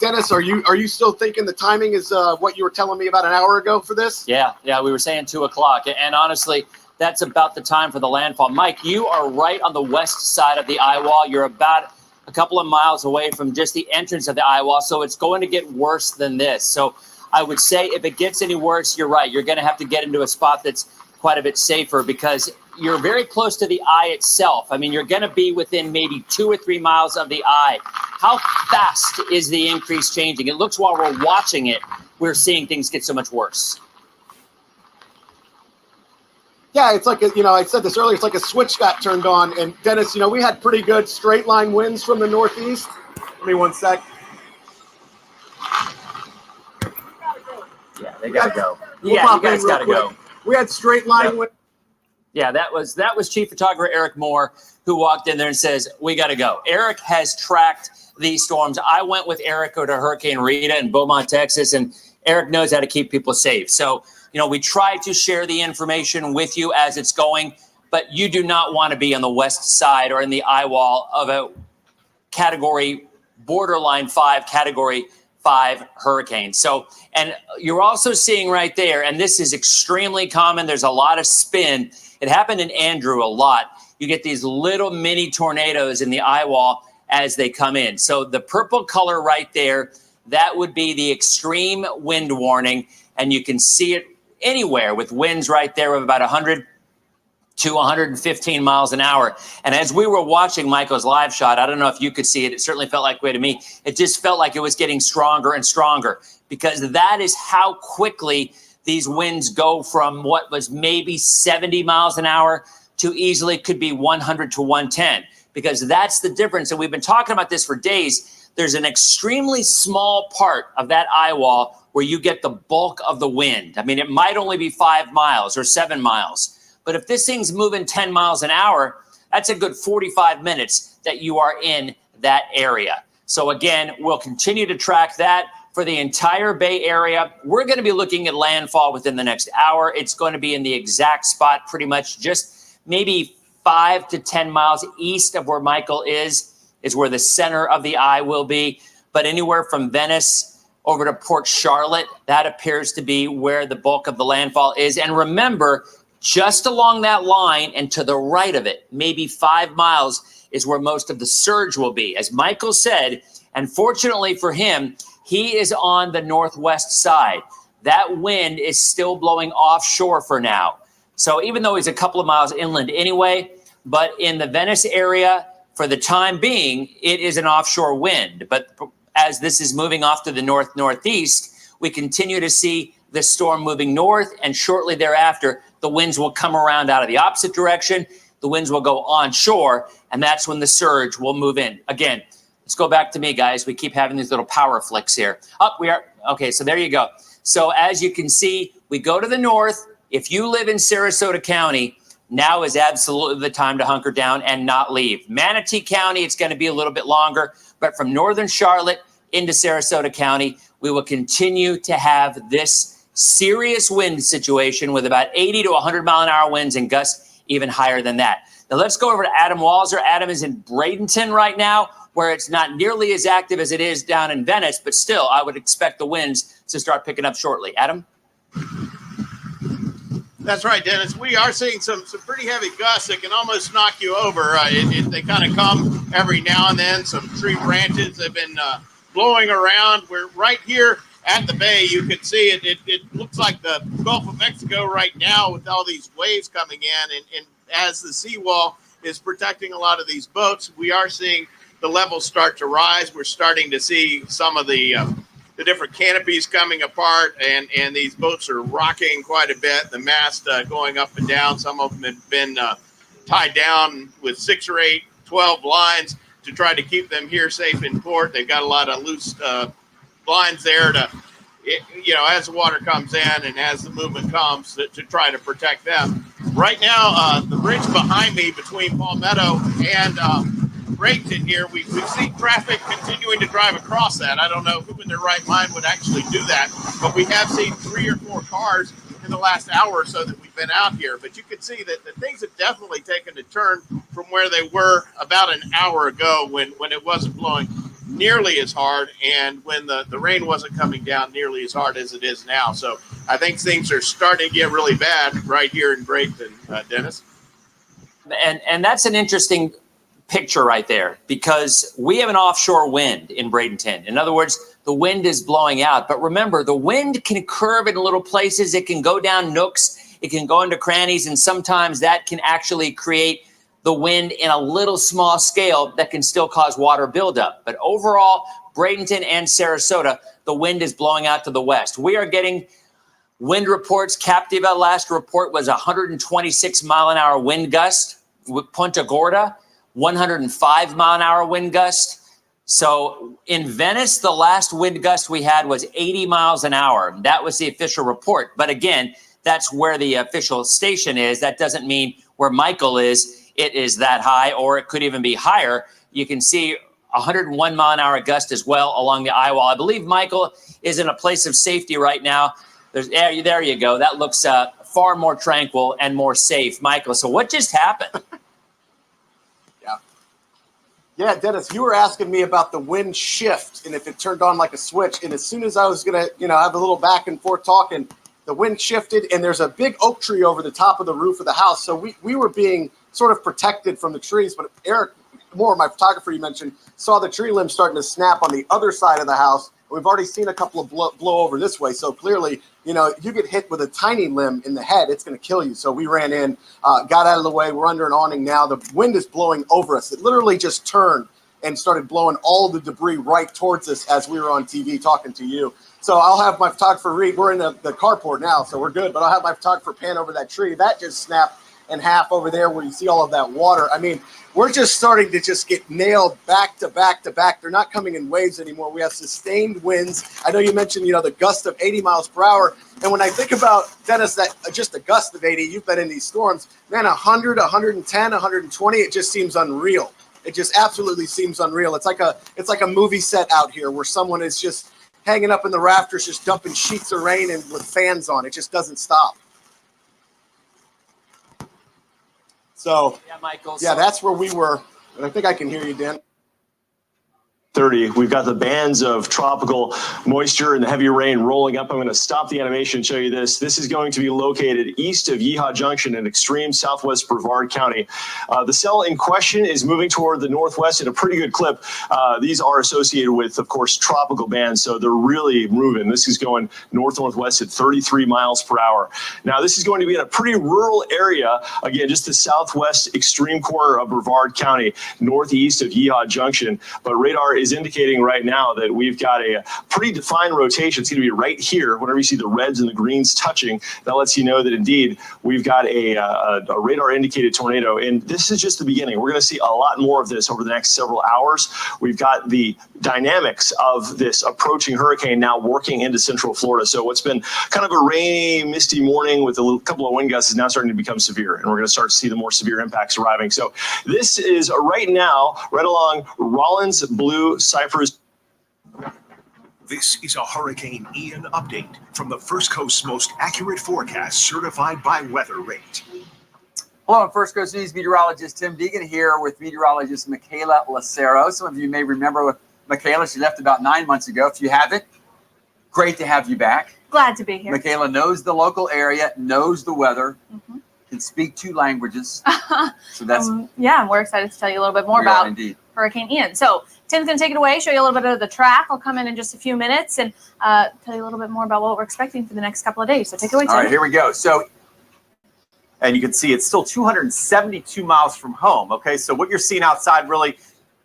Dennis, are you still thinking the timing is what you were telling me about an hour ago for this? Yeah, we were saying 2 o'clock, and honestly, that's about the time for the landfall. Mike, you are right on the west side of the eye wall. You're about a couple of miles away from just the entrance of the eye wall, so it's going to get worse than this. So I would say if it gets any worse, you're right. You're going to have to get into a spot that's quite a bit safer because you're very close to the eye itself. I mean, you're going to be within maybe 2 or 3 miles of the eye. How fast is the increase changing? It looks while we're watching it, we're seeing things get so much worse. Yeah, it's like, I said this earlier, it's like a switch got turned on. And Dennis, we had pretty good straight line winds from the northeast. Give me 1 sec. Yeah, they got to go. Yeah, you guys got to go. We had straight line winds. Yeah, that was Chief Photographer Eric Moore who walked in there and says, we got to go. Eric has tracked these storms. I went with Eric to Hurricane Rita in Beaumont, Texas, and Eric knows how to keep people safe. So, we try to share the information with you as it's going, but you do not want to be on the west side or in the eye wall of a borderline 5 Category 5 hurricane. So, and you're also seeing right there, and this is extremely common. There's a lot of spin. It happened in Andrew a lot. You get these little mini tornadoes in the eye wall as they come in. So the purple color right there, that would be the extreme wind warning. And you can see it anywhere with winds right there of about 100 to 115 miles an hour. And as we were watching Michael's live shot, I don't know if you could see it. It certainly felt like way to me. It just felt like it was getting stronger and stronger because that is how quickly these winds go from what was maybe 70 miles an hour to easily could be 100 to 110, because that's the difference. And we've been talking about this for days. There's an extremely small part of that eye wall where you get the bulk of the wind. I mean, it might only be 5 miles or 7 miles, but if this thing's moving 10 miles an hour, that's a good 45 minutes that you are in that area. So again, we'll continue to track that. for the entire Bay Area. We're going to be looking at landfall within the next hour. It's going to be in the exact spot, pretty much just maybe 5 to 10 miles east of where Michael is where the center of the eye will be. But anywhere from Venice over to Port Charlotte, that appears to be where the bulk of the landfall is. And remember, just along that line and to the right of it, maybe 5 miles, is where most of the surge will be. As Michael said, and fortunately for him, he is on the northwest side. That wind is still blowing offshore for now. So even though he's a couple of miles inland anyway, but in the Venice area, for the time being, it is an offshore wind. But as this is moving off to the north-northeast, we continue to see the storm moving north, and shortly thereafter, the winds will come around out of the opposite direction. The winds will go onshore, and that's when the surge will move in. Again, let's go back to me, guys. We keep having these little power flicks here. We are. Okay, so there you go. So as you can see, we go to the north. If you live in Sarasota County, now is absolutely the time to hunker down and not leave. Manatee County, it's going to be a little bit longer, but from northern Charlotte into Sarasota County, we will continue to have this serious wind situation with about 80 to 100 mile an hour winds and gusts even higher than that. Now let's go over to Adam Walzer. Adam is in Bradenton right now, where it's not nearly as active as it is down in Venice, but still, I would expect the winds to start picking up shortly. Adam? That's right, Dennis. We are seeing some pretty heavy gusts that can almost knock you over. They kind of come every now and then. Some tree branches have been blowing around. We're right here at the bay. You can see it. It looks like the Gulf of Mexico right now with all these waves coming in. And as the seawall is protecting a lot of these boats, we are seeing the levels start to rise. We're starting to see some of the different canopies coming apart, and these boats are rocking quite a bit. The mast going up and down. Some of them have been tied down with 6 or 8, 12 lines to try to keep them here safe in port. They've got a lot of loose lines there to, as the water comes in and as the movement comes to try to protect them. Right now, the bridge behind me between Palmetto and Bradenton here, we've seen traffic continuing to drive across that. I don't know who in their right mind would actually do that, but we have seen 3 or 4 cars in the last hour or so that we've been out here. But you can see that things have definitely taken a turn from where they were about an hour ago when it wasn't blowing nearly as hard and when the rain wasn't coming down nearly as hard as it is now. So I think things are starting to get really bad right here in Bradenton, Dennis. And that's an interesting picture right there, because we have an offshore wind in Bradenton. In other words, the wind is blowing out. But remember, the wind can curve in little places. It can go down nooks. It can go into crannies. And sometimes that can actually create the wind in a little small scale that can still cause water buildup. But overall, Bradenton and Sarasota, the wind is blowing out to the west. We are getting wind reports. Captiva last report was 126 mile an hour wind gust. With Punta Gorda, 105 mile an hour wind gust. So in Venice, the last wind gust we had was 80 miles an hour. That was the official report. But again, that's where the official station is. That doesn't mean where Michael is, it is that high, or it could even be higher. You can see 101 mile an hour gust as well along the eye wall. I believe Michael is in a place of safety right now. There you go. That looks far more tranquil and more safe. Michael, so what just happened? Yeah, Dennis, you were asking me about the wind shift and if it turned on like a switch. And as soon as I was going to, have a little back and forth talking, the wind shifted and there's a big oak tree over the top of the roof of the house. So we were being sort of protected from the trees. But Eric Moore, my photographer you mentioned, saw the tree limb starting to snap on the other side of the house. We've already seen a couple of blow over this way. So clearly, you get hit with a tiny limb in the head, it's going to kill you. So we ran in, got out of the way. We're under an awning now. The wind is blowing over us. It literally just turned and started blowing all the debris right towards us as we were on TV talking to you. So I'll have my photographer read. We're in the carport now, so we're good. But I'll have my photographer pan over that tree. That just snapped in half over there where you see all of that water. I mean, we're just starting to just get nailed back to back to back. They're not coming in waves anymore. We have sustained winds. I know you mentioned, the gust of 80 miles per hour. And when I think about, Dennis, that just a gust of 80, you've been in these storms, man, 100, 110, 120, it just seems unreal. It just absolutely seems unreal. It's like a movie set out here where someone is just hanging up in the rafters, just dumping sheets of rain and with fans on. It just doesn't stop. So, yeah, Michael. Yeah, that's where we were. And I think I can hear you, Dan. 30. We've got the bands of tropical moisture and the heavy rain rolling up. I'm going to stop the animation and show you this. This is going to be located east of Yeehaw Junction in extreme southwest Brevard County. The cell in question is moving toward the northwest at a pretty good clip. These are associated with, of course, tropical bands, so they're really moving. This is going north-northwest at 33 miles per hour. Now, this is going to be in a pretty rural area, again, just the southwest extreme corner of Brevard County, northeast of Yeehaw Junction. But radar is indicating right now that we've got a pretty defined rotation. It's going to be right here. Whenever you see the reds and the greens touching, that lets you know that indeed we've got a radar indicated tornado. And this is just the beginning. We're going to see a lot more of this over the next several hours. We've got the dynamics of this approaching hurricane now working into central Florida. So what's been kind of a rainy, misty morning with a couple of wind gusts is now starting to become severe. And we're going to start to see the more severe impacts arriving. So this is right now, right along Rollins Blue Cypress. This is a Hurricane Ian update from the First Coast's most accurate forecast certified by Weather Rate. Hello, I'm First Coast News meteorologist Tim Deegan here with meteorologist Michaela Lacero. Some of you may remember Michaela. She left about 9 months ago. If you haven't, great to have you back. Glad to be here. Michaela knows the local area, knows the weather, can speak 2 languages. So that's yeah, and we're excited to tell you a little bit more about Hurricane Ian. So Tim's going to take it away, show you a little bit of the track. I'll come in just a few minutes and tell you a little bit more about what we're expecting for the next couple of days. So take it away, Tim. All right, here we go. So, and you can see it's still 272 miles from home. Okay, so what you're seeing outside really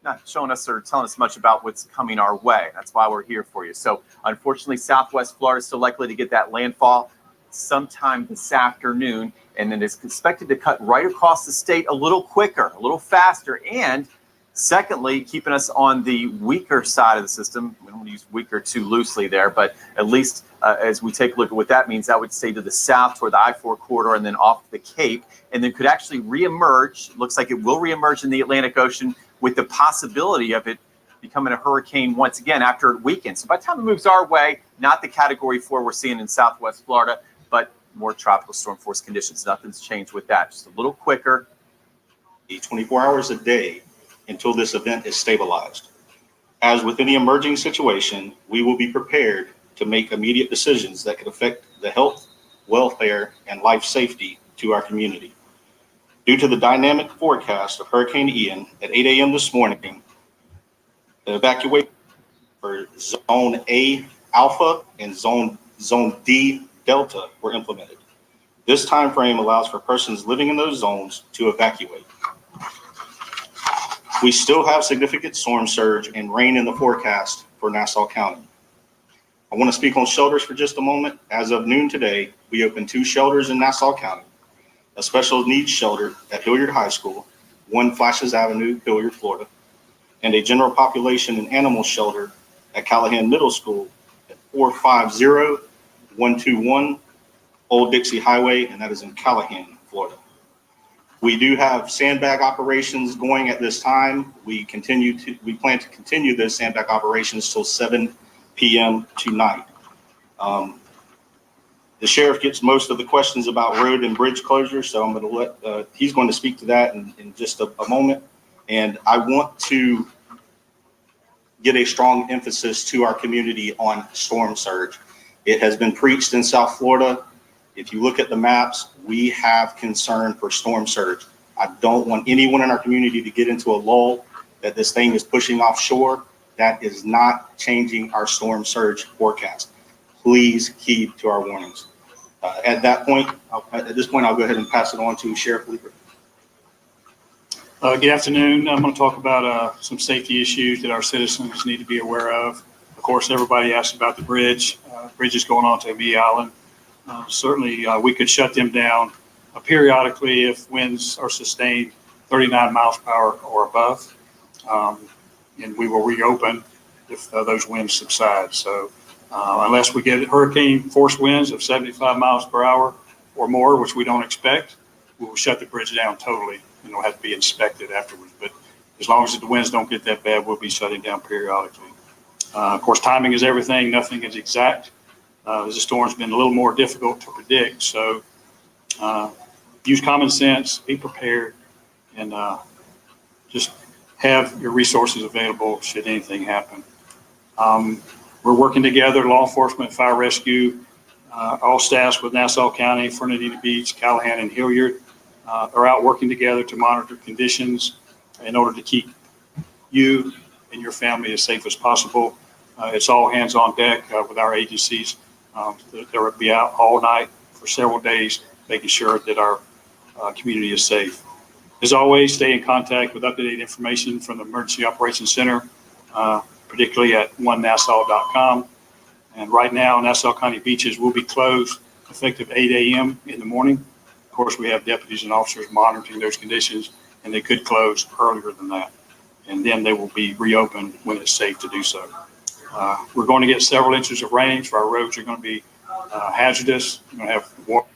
not showing us or telling us much about what's coming our way. That's why we're here for you. So unfortunately, Southwest Florida is still likely to get that landfall sometime this afternoon, and then it's expected to cut right across the state a little quicker, a little faster, and secondly, keeping us on the weaker side of the system. We don't use weaker too loosely there, but at least as we take a look at what that means, that would stay to the south toward the I-4 corridor and then off the Cape, and then could actually reemerge. Looks like it will reemerge in the Atlantic Ocean with the possibility of it becoming a hurricane once again after it weakens. So by the time it moves our way, not the Category 4 we're seeing in Southwest Florida, but more tropical storm force conditions. Nothing's changed with that. Just a little quicker. 24 hours a day until this event is stabilized. As with any emerging situation, we will be prepared to make immediate decisions that could affect the health, welfare, and life safety to our community. Due to the dynamic forecast of Hurricane Ian at 8 a.m. this morning, the evacuation for Zone A Alpha and Zone D Delta were implemented. This time frame allows for persons living in those zones to evacuate. We still have significant storm surge and rain in the forecast for Nassau County. I want to speak on shelters for just a moment. As of noon today, we opened 2 shelters in Nassau County, a special needs shelter at Hilliard High School, 1 Flashes Avenue, Hilliard, Florida, and a general population and animal shelter at Callahan Middle School at 450-121 Old Dixie Highway, and that is in Callahan, Florida. We do have sandbag operations going at this time. We plan to continue those sandbag operations till 7 p.m. tonight. The sheriff gets most of the questions about road and bridge closure, so I'm going to let, he's going to speak to that in just a moment. And I want to get a strong emphasis to our community on storm surge. It has been preached in South Florida. If you look at the maps, we have concern for storm surge. I don't want anyone in our community to get into a lull that this thing is pushing offshore. That is not changing our storm surge forecast. Please keep to our warnings. At this point, I'll go ahead and pass it on to Sheriff Leeper. Good afternoon. I'm going to talk about some safety issues that our citizens need to be aware of. Of course, everybody asked about the bridge. Bridges going on to Amelia Island. Certainly, we could shut them down periodically if winds are sustained 39 miles per hour or above. And we will reopen if those winds subside. So unless we get hurricane force winds of 75 miles per hour or more, which we don't expect, we will shut the bridge down totally, and it'll have to be inspected afterwards. But as long as the winds don't get that bad, we'll be shutting down periodically. Of course, timing is everything. Nothing is exact. The storm's been a little more difficult to predict. So use common sense, be prepared, and just have your resources available should anything happen. We're working together, law enforcement, fire rescue, all staffs with Nassau County, Fernandina Beach, Callahan, and Hilliard are out working together to monitor conditions in order to keep you and your family as safe as possible. It's all hands on deck with our agencies. They will be out all night for several days, making sure that our community is safe. As always, stay in contact with up-to-date information from the Emergency Operations Center, particularly at onenassau.com. And right now, Nassau County beaches will be closed effective 8 a.m. in the morning. Of course, we have deputies and officers monitoring those conditions, and they could close earlier than that. And then they will be reopened when it's safe to do so. We're going to get several inches of rain, so our roads are going to be hazardous. We're going to have water.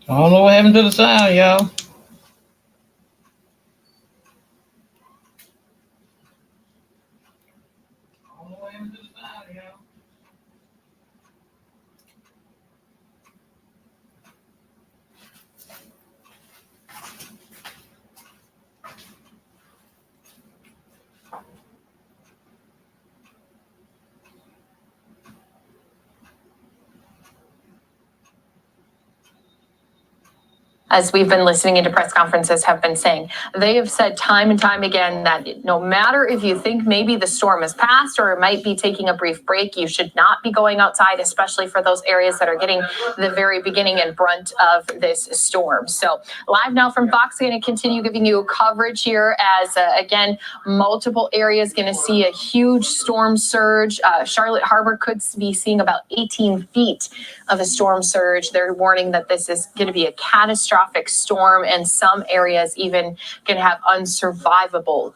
I don't know what happened to the sound, y'all. As we've been listening into press conferences have been saying, they have said time and time again that no matter if you think maybe the storm has passed or it might be taking a brief break, you should not be going outside, especially for those areas that are getting the very beginning and brunt of this storm. So live now from Fox, going to continue giving you coverage here as, again, multiple areas going to see a huge storm surge. Charlotte Harbor could be seeing about 18 feet of a storm surge. They're warning that this is going to be a catastrophic storm, and some areas even can have unsurvivable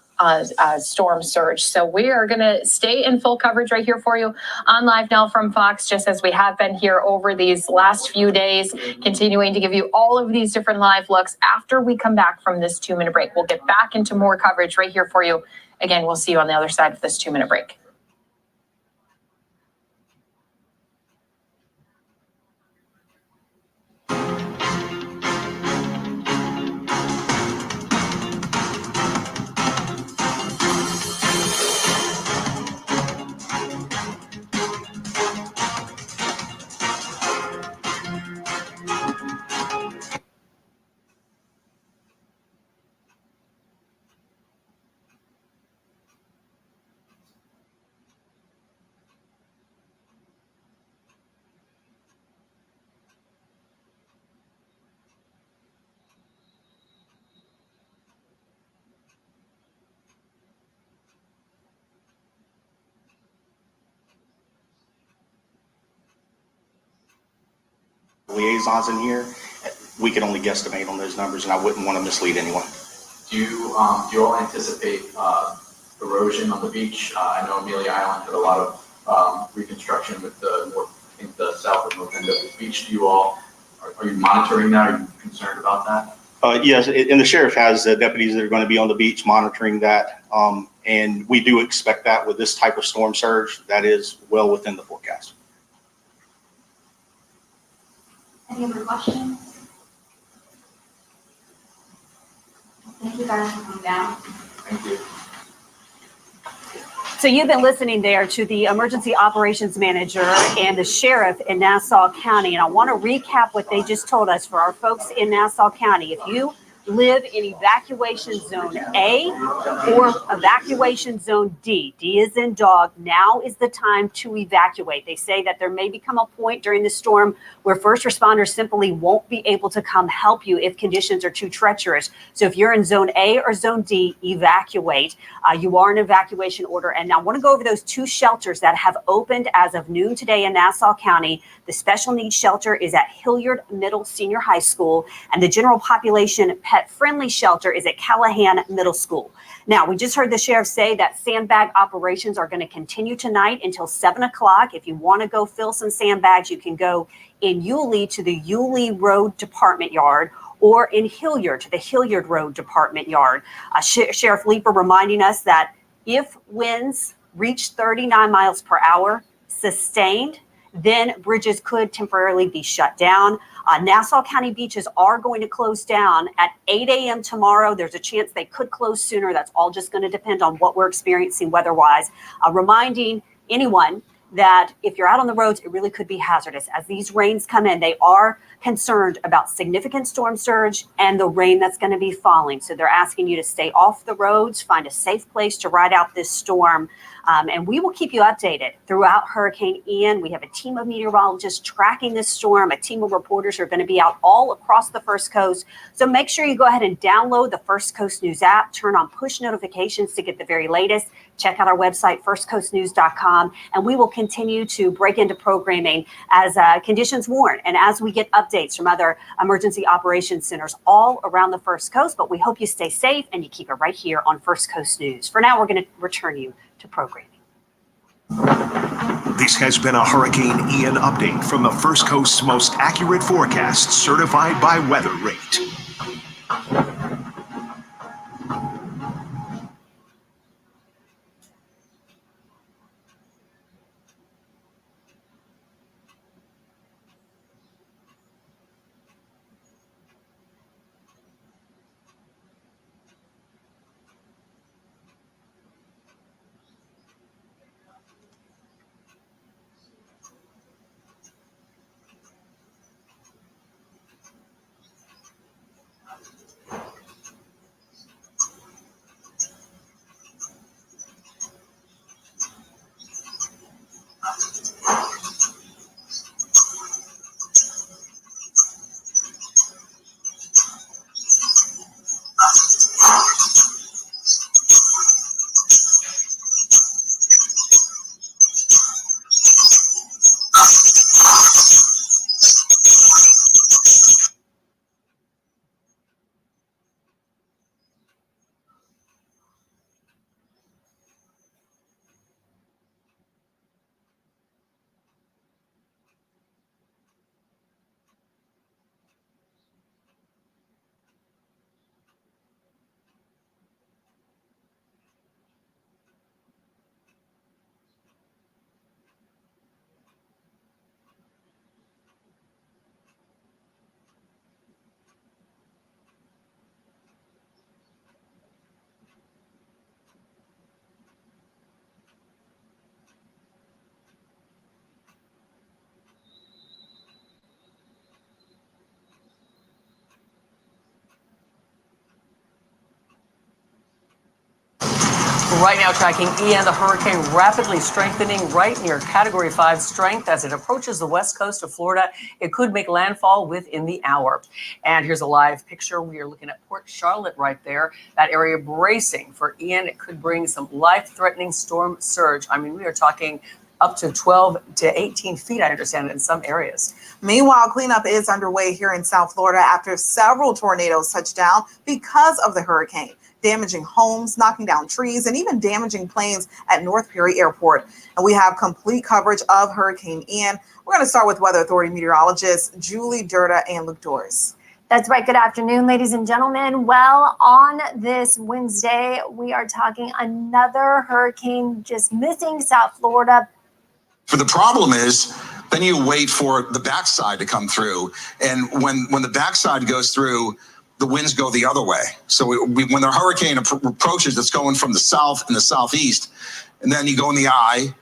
storm surge. So we are going to stay in full coverage right here for you on Live Now from Fox, just as we have been here over these last few days, continuing to give you all of these different live looks. After we come back from this 2-minute break, we'll get back into more coverage right here for you. Again, we'll see you on the other side of this 2-minute break. Liaisons in here, we can only guesstimate on those numbers, and I wouldn't want to mislead anyone. Do you all anticipate erosion on the beach? I know Amelia Island had a lot of reconstruction with the think the south of north end of the beach. Do you all, are you monitoring that? Are you concerned about that? Yes, and the sheriff has deputies that are going to be on the beach monitoring that. And we do expect that with this type of storm surge, that is well within the forecast. Any other questions? Thank you guys for coming down. Thank you. So you've been listening there to the emergency operations manager and the sheriff in Nassau County. And I want to recap what they just told us for our folks in Nassau County. If you live in evacuation zone A or evacuation zone D, D is in dog, now is the time to evacuate. They say that there may become a point during the storm where first responders simply won't be able to come help you if conditions are too treacherous. So if you're in zone A or zone D, evacuate. You are in evacuation order. And now I want to go over those two shelters that have opened as of noon today in Nassau County. The special needs shelter is at Hilliard Middle Senior High School, and the general population pet-friendly shelter is at Callahan Middle School. Now, we just heard the sheriff say that sandbag operations are going to continue tonight until 7 o'clock. If you want to go fill some sandbags, you can go in Yulee to the Yulee Road Department Yard, or in Hilliard to the Hilliard Road Department Yard. Sheriff Leeper reminding us that if winds reach 39 miles per hour sustained, then bridges could temporarily be shut down. Nassau County beaches are going to close down at 8 a.m. tomorrow. There's a chance they could close sooner. That's all just going to depend on what we're experiencing weather-wise. Reminding anyone that if you're out on the roads, it really could be hazardous. As these rains come in, they are concerned about significant storm surge and the rain that's going to be falling. So they're asking you to stay off the roads, find a safe place to ride out this storm. And we will keep you updated throughout Hurricane Ian. We have a team of meteorologists tracking this storm, a team of reporters who are going to be out all across the First Coast. So make sure you go ahead and download the First Coast News app, turn on push notifications to get the very latest. Check out our website, firstcoastnews.com, and we will continue to break into programming as conditions warrant and as we get updates from other emergency operations centers all around the First Coast. But we hope you stay safe and you keep it right here on First Coast News. For now, we're going to return you to programming. This has been a Hurricane Ian update from the First Coast's most accurate forecast, certified by Weather Rate. Right now, tracking Ian, the hurricane rapidly strengthening right near Category 5 strength as it approaches the west coast of Florida. It could make landfall within the hour. And here's a live picture. We are looking at Port Charlotte right there. That area bracing for Ian. It could bring some life-threatening storm surge. I mean, we are talking up to 12 to 18 feet, I understand, in some areas. Meanwhile, cleanup is underway here in South Florida after several tornadoes touched down because of the hurricane. damaging homes, knocking down trees, and even damaging planes at North Perry Airport. And we have complete coverage of Hurricane Ian. We're going to start with Weather Authority meteorologists Julie Durda and Luke Doris. That's right. Good afternoon, ladies and gentlemen. Well, on this Wednesday, we are talking another hurricane just missing South Florida. For the problem is, then you wait for the backside to come through. And when the backside goes through, the winds go the other way. So when the hurricane approaches, it's going from the south and the southeast. And then you go in the eye,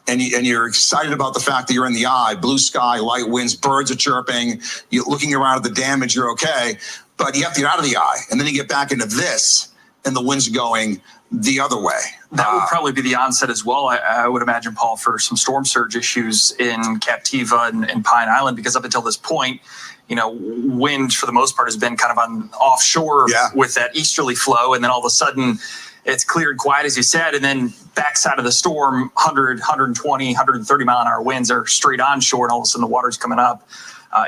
and you're excited about the fact that you're in the eye, blue sky, light winds, birds are chirping, you're looking around at the damage, you're okay, but you have to get out of the eye. And then you get back into this, and the wind's going the other way. That would probably be the onset as well, I would imagine, Paul, for some storm surge issues in Captiva and Pine Island, because up until this point, wind for the most part has been kind of on offshore with that easterly flow, and then all of a sudden it's clear and quiet, as you said, and then backside of the storm, 100, 120, 130 mile an hour winds are straight onshore, and all of a sudden the water's coming up.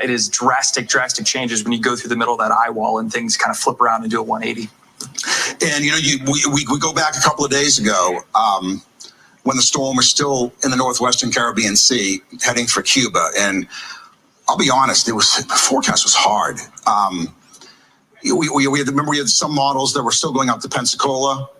It is drastic changes when you go through the middle of that eye wall and things kind of flip around and do a 180. And we go back a couple of days ago when the storm was still in the northwestern Caribbean Sea, heading for Cuba. And I'll be honest, the forecast was hard. We had some models that were still going up to Pensacola,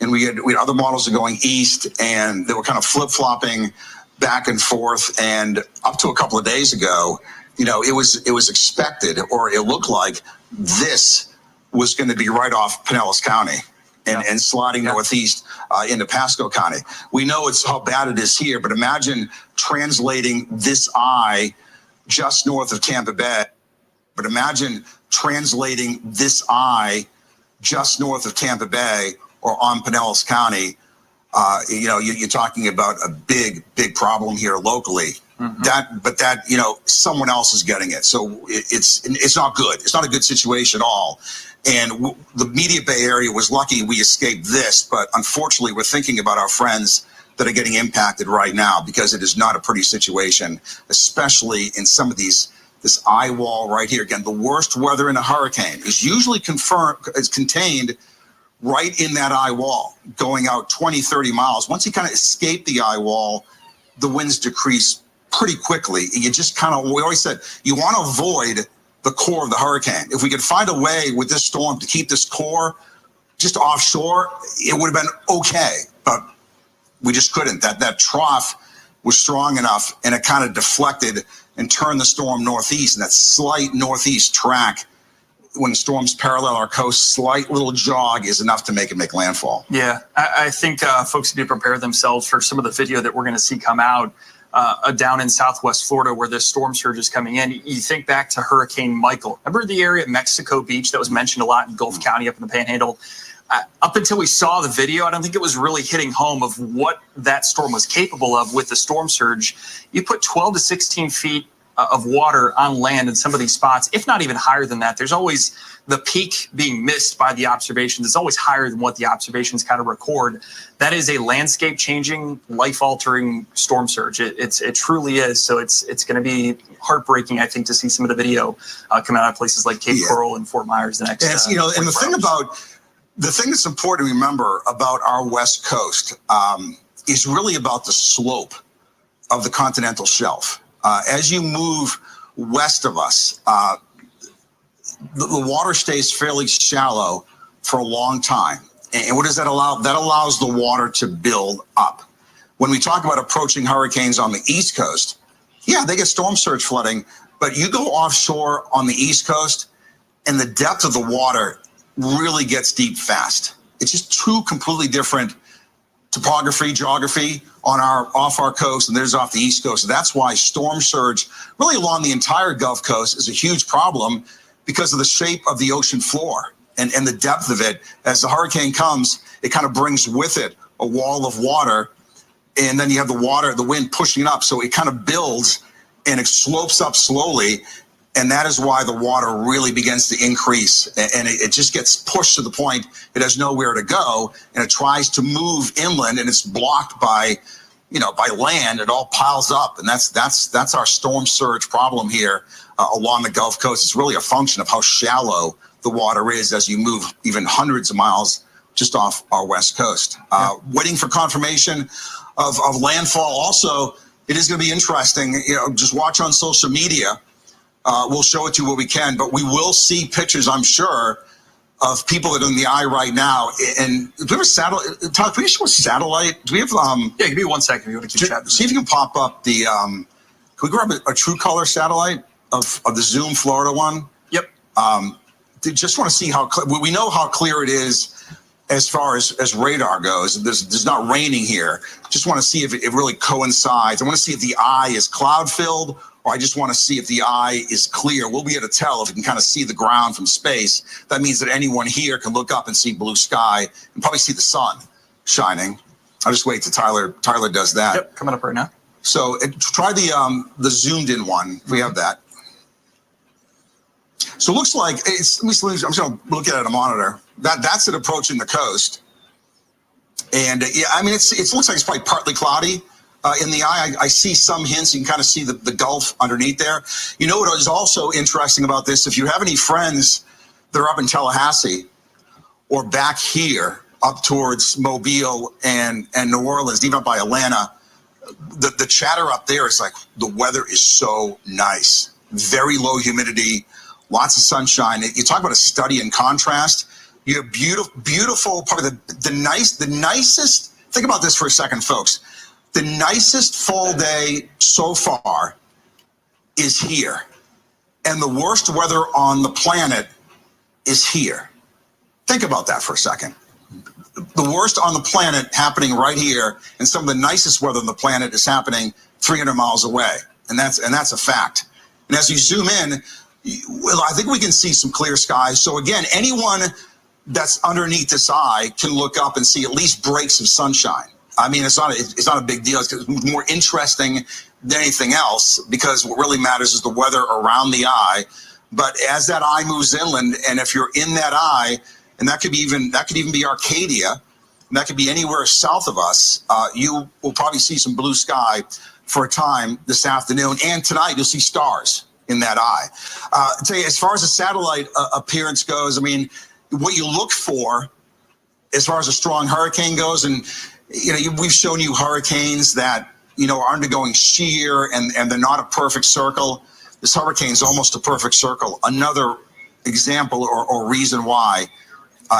and we had other models that were going east, and they were kind of flip-flopping back and forth. And up to a couple of days ago, it was expected, or it looked like this was going to be right off Pinellas County and sliding northeast into Pasco County. We know it's how bad it is here, but imagine translating this eye just north of Tampa Bay. But imagine translating this eye just north of Tampa Bay or on Pinellas County. You're talking about a big problem here locally. Mm-hmm. Someone else is getting it. So it's not good. It's not a good situation at all. And the Media Bay area was lucky we escaped this, but unfortunately we're thinking about our friends that are getting impacted right now, because it is not a pretty situation, especially in some of this eye wall right here. Again, the worst weather in a hurricane is usually contained right in that eye wall, going out 20, 30 miles. Once you kind of escape the eye wall, the winds decrease pretty quickly. You just we always said, you want to avoid the core of the hurricane. If we could find a way with this storm to keep this core just offshore, it would have been okay, but we just couldn't. That trough was strong enough, and it kind of deflected and turned the storm northeast. And that slight northeast track, when storms parallel our coast, slight little jog is enough to make landfall. Yeah, I think folks need to prepare themselves for some of the video that we're going to see come out down in Southwest Florida, where this storm surge is coming in. You think back to Hurricane Michael. Remember the area at Mexico Beach that was mentioned a lot in Gulf County up in the Panhandle? Up until we saw the video, I don't think it was really hitting home of what that storm was capable of with the storm surge. You put 12 to 16 feet of water on land in some of these spots, if not even higher than that. There's always the peak being missed by the observations. It's always higher than what the observations kind of record. That is a landscape changing, life altering storm surge. It truly is. So it's going to be heartbreaking, I think, to see some of the video come out of places like Cape Coral and Fort Myers the next. And the thing that's important to remember about our West Coast is really about the slope of the continental shelf. As you move west of us, the water stays fairly shallow for a long time. And what does that allow? That allows the water to build up. When we talk about approaching hurricanes on the East Coast, they get storm surge flooding, but you go offshore on the East Coast and the depth of the water really gets deep fast. It's just two completely different topography, geography off our coast, and there's off the East Coast. So that's why storm surge really along the entire Gulf Coast is a huge problem, because of the shape of the ocean floor and the depth of it. As the hurricane comes, it kind of brings with it a wall of water, and then you have the wind pushing it up. So it kind of builds and it slopes up slowly. And that is why the water really begins to increase, and it just gets pushed to the point it has nowhere to go, and it tries to move inland, and it's blocked by land. It all piles up, and that's our storm surge problem here along the Gulf Coast. It's really a function of how shallow the water is as you move even hundreds of miles just off our west coast. Waiting for confirmation of landfall. Also, it is going to be interesting. Just watch on social media. We'll show it to you what we can, but we will see pictures, I'm sure, of people that are in the eye right now. And do we have a satellite? Todd, can we show a satellite? Do we have? Yeah, give me 1 second. You want to keep chatting. See if you can pop up the. Can we grab a true color satellite of the Zoom Florida one? Yep. Just want to see how we know how clear it is as far as radar goes. There's not raining here. Just want to see if it really coincides. I want to see if the eye is cloud filled, or I just want to see if the eye is clear. We'll be able to tell if we can kind of see the ground from space. That means that anyone here can look up and see blue sky and probably see the sun shining. I'll just wait till Tyler does that. Yep, coming up right now. So try the zoomed in one. We have that. So it looks like I'm just going to look at it on a monitor. That's it approaching the coast. And yeah, I mean, it looks like it's probably partly cloudy in the eye. I see some hints. You can kind of see the Gulf underneath there. You know what is also interesting about this? If you have any friends that are up in Tallahassee or back here up towards Mobile and New Orleans, even up by Atlanta, the chatter up there is like the weather is so nice. Very low humidity, lots of sunshine. You talk about a study in contrast. You have beautiful, probably the nicest. Think about this for a second, folks. The nicest fall day so far is here, and the worst weather on the planet is here. Think about that for a second. The worst on the planet happening right here, and some of the nicest weather on the planet is happening 300 miles away, and that's a fact. And as you zoom in, well, I think we can see some clear skies. So again, anyone that's underneath this eye can look up and see at least breaks of sunshine. I mean, it's not a big deal. It's more interesting than anything else, because what really matters is the weather around the eye. But as that eye moves inland, and if you're in that eye, and that could even be Arcadia, and that could be anywhere south of us, you will probably see some blue sky for a time this afternoon, and tonight you'll see stars in that eye. I'll tell you, as far as the satellite appearance goes, I mean, what you look for as far as a strong hurricane goes, and we've shown you hurricanes that are undergoing shear and they're not a perfect circle. This hurricane is almost a perfect circle. Another example or reason why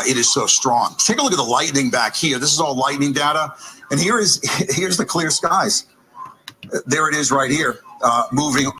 it is so strong. Take a look at the lightning back here. This is all lightning data, and here's the clear skies. There it is right here, moving